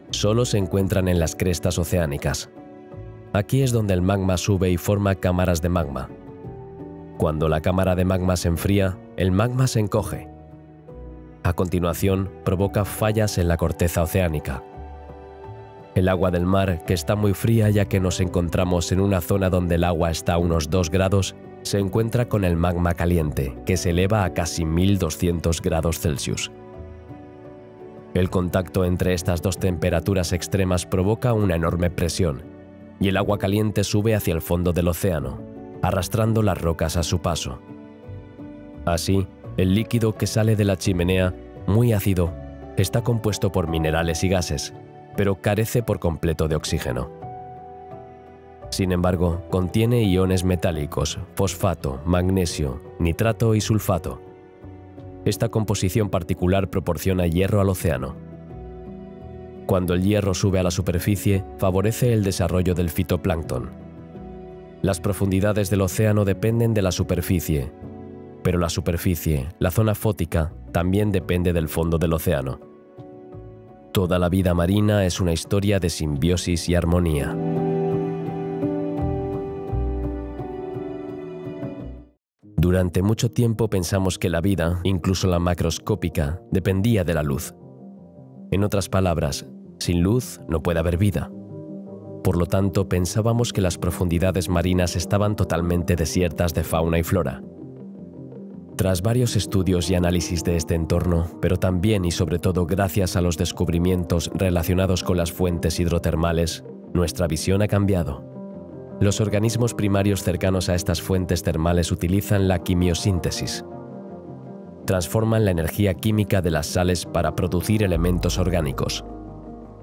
Solo se encuentran en las crestas oceánicas. Aquí es donde el magma sube y forma cámaras de magma. Cuando la cámara de magma se enfría, el magma se encoge. A continuación, provoca fallas en la corteza oceánica. El agua del mar, que está muy fría ya que nos encontramos en una zona donde el agua está a unos 2 grados, se encuentra con el magma caliente, que se eleva a casi 1.200 grados Celsius. El contacto entre estas dos temperaturas extremas provoca una enorme presión, y el agua caliente sube hacia el fondo del océano, arrastrando las rocas a su paso. Así, el líquido que sale de la chimenea, muy ácido, está compuesto por minerales y gases, pero carece por completo de oxígeno. Sin embargo, contiene iones metálicos, fosfato, magnesio, nitrato y sulfato. Esta composición particular proporciona hierro al océano. Cuando el hierro sube a la superficie, favorece el desarrollo del fitoplancton. Las profundidades del océano dependen de la superficie, pero la superficie, la zona fótica, también depende del fondo del océano. Toda la vida marina es una historia de simbiosis y armonía. Durante mucho tiempo pensamos que la vida, incluso la macroscópica, dependía de la luz. En otras palabras, sin luz no puede haber vida. Por lo tanto, pensábamos que las profundidades marinas estaban totalmente desiertas de fauna y flora. Tras varios estudios y análisis de este entorno, pero también y sobre todo gracias a los descubrimientos relacionados con las fuentes hidrotermales, nuestra visión ha cambiado. Los organismos primarios cercanos a estas fuentes termales utilizan la quimiosíntesis. Transforman la energía química de las sales para producir elementos orgánicos.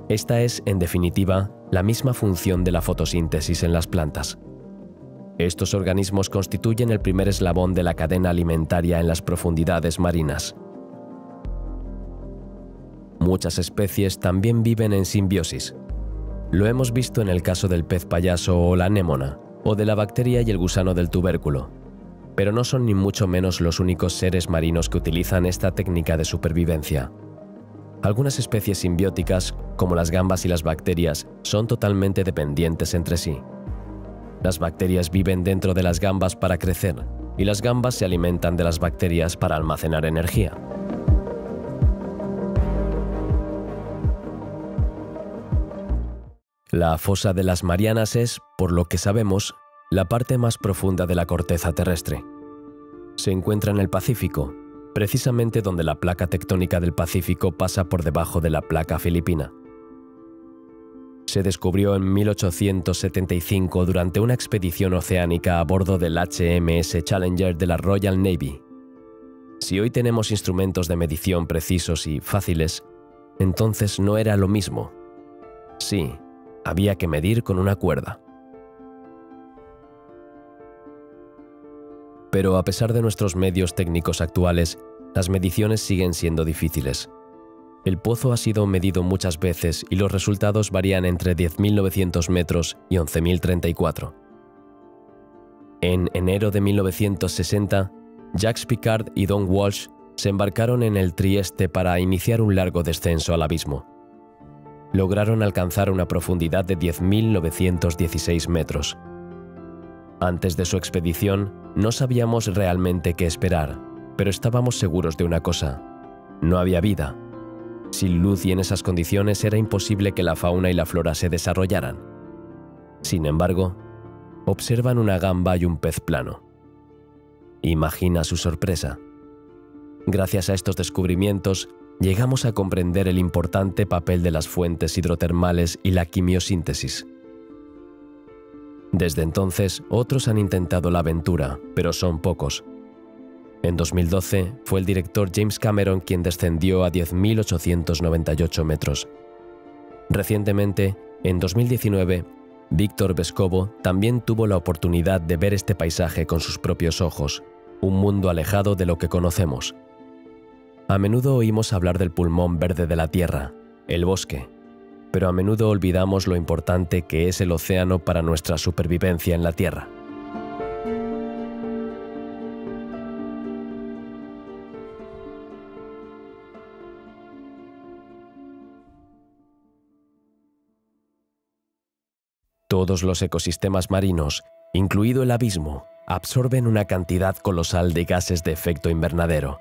Esta es, en definitiva, la misma función de la fotosíntesis en las plantas. Estos organismos constituyen el primer eslabón de la cadena alimentaria en las profundidades marinas. Muchas especies también viven en simbiosis. Lo hemos visto en el caso del pez payaso o la anémona, o de la bacteria y el gusano del tubérculo. Pero no son ni mucho menos los únicos seres marinos que utilizan esta técnica de supervivencia. Algunas especies simbióticas, como las gambas y las bacterias, son totalmente dependientes entre sí. Las bacterias viven dentro de las gambas para crecer, y las gambas se alimentan de las bacterias para almacenar energía. La fosa de las Marianas es, por lo que sabemos, la parte más profunda de la corteza terrestre. Se encuentra en el Pacífico, precisamente donde la placa tectónica del Pacífico pasa por debajo de la placa filipina. Se descubrió en 1875 durante una expedición oceánica a bordo del HMS Challenger de la Royal Navy. Si hoy tenemos instrumentos de medición precisos y fáciles, entonces no era lo mismo. Sí, había que medir con una cuerda. Pero a pesar de nuestros medios técnicos actuales, las mediciones siguen siendo difíciles. El pozo ha sido medido muchas veces y los resultados varían entre 10.900 metros y 11.034. En enero de 1960, Jacques Piccard y Don Walsh se embarcaron en el Trieste para iniciar un largo descenso al abismo. Lograron alcanzar una profundidad de 10.916 metros. Antes de su expedición, no sabíamos realmente qué esperar, pero estábamos seguros de una cosa: no había vida. Sin luz y en esas condiciones era imposible que la fauna y la flora se desarrollaran. Sin embargo, observan una gamba y un pez plano. Imagina su sorpresa. Gracias a estos descubrimientos, llegamos a comprender el importante papel de las fuentes hidrotermales y la quimiosíntesis. Desde entonces, otros han intentado la aventura, pero son pocos. En 2012, fue el director James Cameron quien descendió a 10.898 metros. Recientemente, en 2019, Víctor Vescovo también tuvo la oportunidad de ver este paisaje con sus propios ojos, un mundo alejado de lo que conocemos. A menudo oímos hablar del pulmón verde de la Tierra, el bosque, pero a menudo olvidamos lo importante que es el océano para nuestra supervivencia en la Tierra. Todos los ecosistemas marinos, incluido el abismo, absorben una cantidad colosal de gases de efecto invernadero.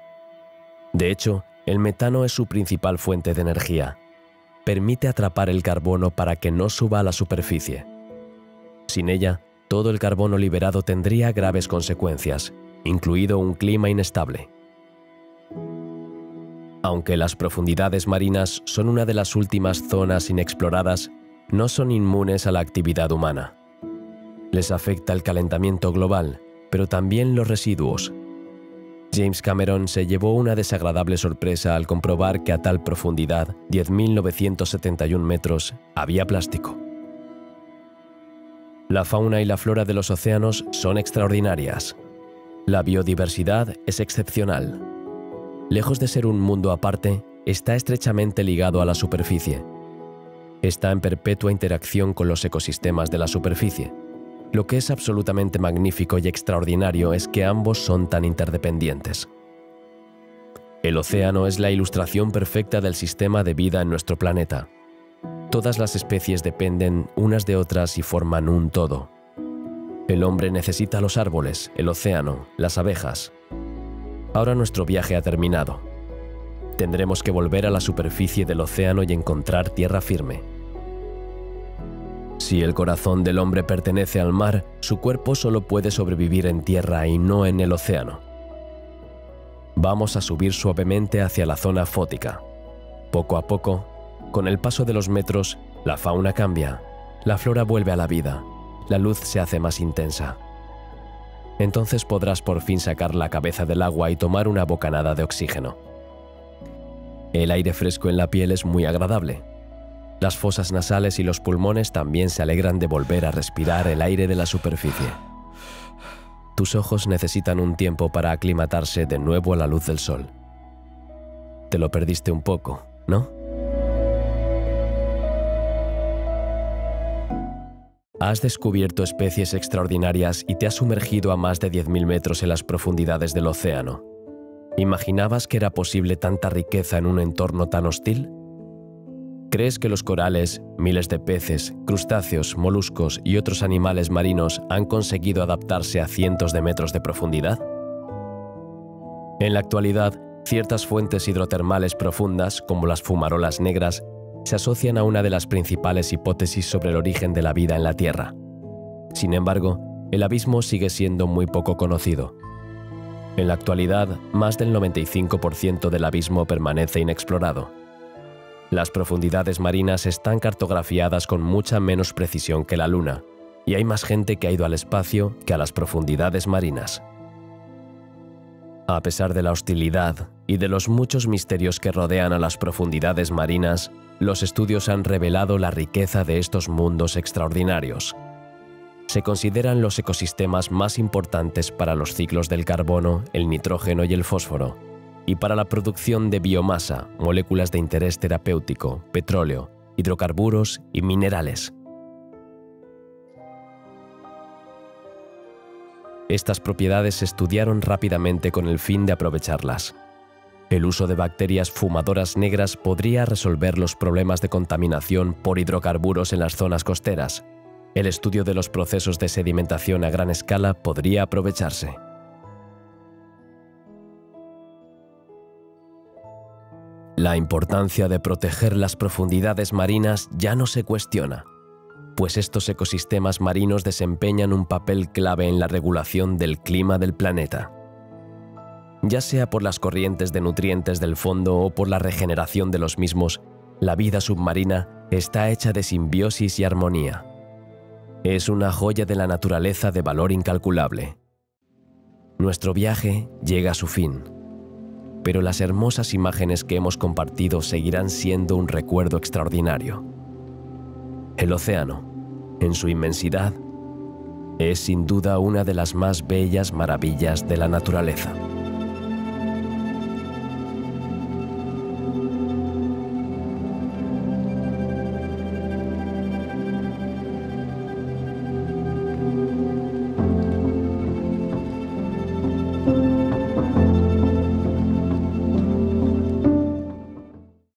De hecho, el metano es su principal fuente de energía. Permite atrapar el carbono para que no suba a la superficie. Sin ella, todo el carbono liberado tendría graves consecuencias, incluido un clima inestable. Aunque las profundidades marinas son una de las últimas zonas inexploradas, no son inmunes a la actividad humana. Les afecta el calentamiento global, pero también los residuos. James Cameron se llevó una desagradable sorpresa al comprobar que a tal profundidad, 10.971 metros, había plástico. La fauna y la flora de los océanos son extraordinarias. La biodiversidad es excepcional. Lejos de ser un mundo aparte, está estrechamente ligado a la superficie. Está en perpetua interacción con los ecosistemas de la superficie. Lo que es absolutamente magnífico y extraordinario es que ambos son tan interdependientes. El océano es la ilustración perfecta del sistema de vida en nuestro planeta. Todas las especies dependen unas de otras y forman un todo. El hombre necesita los árboles, el océano, las abejas. Ahora nuestro viaje ha terminado. Tendremos que volver a la superficie del océano y encontrar tierra firme. Si el corazón del hombre pertenece al mar, su cuerpo solo puede sobrevivir en tierra y no en el océano. Vamos a subir suavemente hacia la zona fótica. Poco a poco, con el paso de los metros, la fauna cambia, la flora vuelve a la vida, la luz se hace más intensa. Entonces podrás por fin sacar la cabeza del agua y tomar una bocanada de oxígeno. El aire fresco en la piel es muy agradable. Las fosas nasales y los pulmones también se alegran de volver a respirar el aire de la superficie. Tus ojos necesitan un tiempo para aclimatarse de nuevo a la luz del sol. Te lo perdiste un poco, ¿no? Has descubierto especies extraordinarias y te has sumergido a más de 10.000 metros en las profundidades del océano. ¿Imaginabas que era posible tanta riqueza en un entorno tan hostil? ¿Crees que los corales, miles de peces, crustáceos, moluscos y otros animales marinos han conseguido adaptarse a cientos de metros de profundidad? En la actualidad, ciertas fuentes hidrotermales profundas, como las fumarolas negras, se asocian a una de las principales hipótesis sobre el origen de la vida en la Tierra. Sin embargo, el abismo sigue siendo muy poco conocido. En la actualidad, más del 95% del abismo permanece inexplorado. Las profundidades marinas están cartografiadas con mucha menos precisión que la Luna, y hay más gente que ha ido al espacio que a las profundidades marinas. A pesar de la hostilidad y de los muchos misterios que rodean a las profundidades marinas, los estudios han revelado la riqueza de estos mundos extraordinarios. Se consideran los ecosistemas más importantes para los ciclos del carbono, el nitrógeno y el fósforo, y para la producción de biomasa, moléculas de interés terapéutico, petróleo, hidrocarburos y minerales. Estas propiedades se estudiaron rápidamente con el fin de aprovecharlas. El uso de bacterias fumadoras negras podría resolver los problemas de contaminación por hidrocarburos en las zonas costeras. El estudio de los procesos de sedimentación a gran escala podría aprovecharse. La importancia de proteger las profundidades marinas ya no se cuestiona, pues estos ecosistemas marinos desempeñan un papel clave en la regulación del clima del planeta. Ya sea por las corrientes de nutrientes del fondo o por la regeneración de los mismos, la vida submarina está hecha de simbiosis y armonía. Es una joya de la naturaleza de valor incalculable. Nuestro viaje llega a su fin, pero las hermosas imágenes que hemos compartido seguirán siendo un recuerdo extraordinario. El océano, en su inmensidad, es sin duda una de las más bellas maravillas de la naturaleza.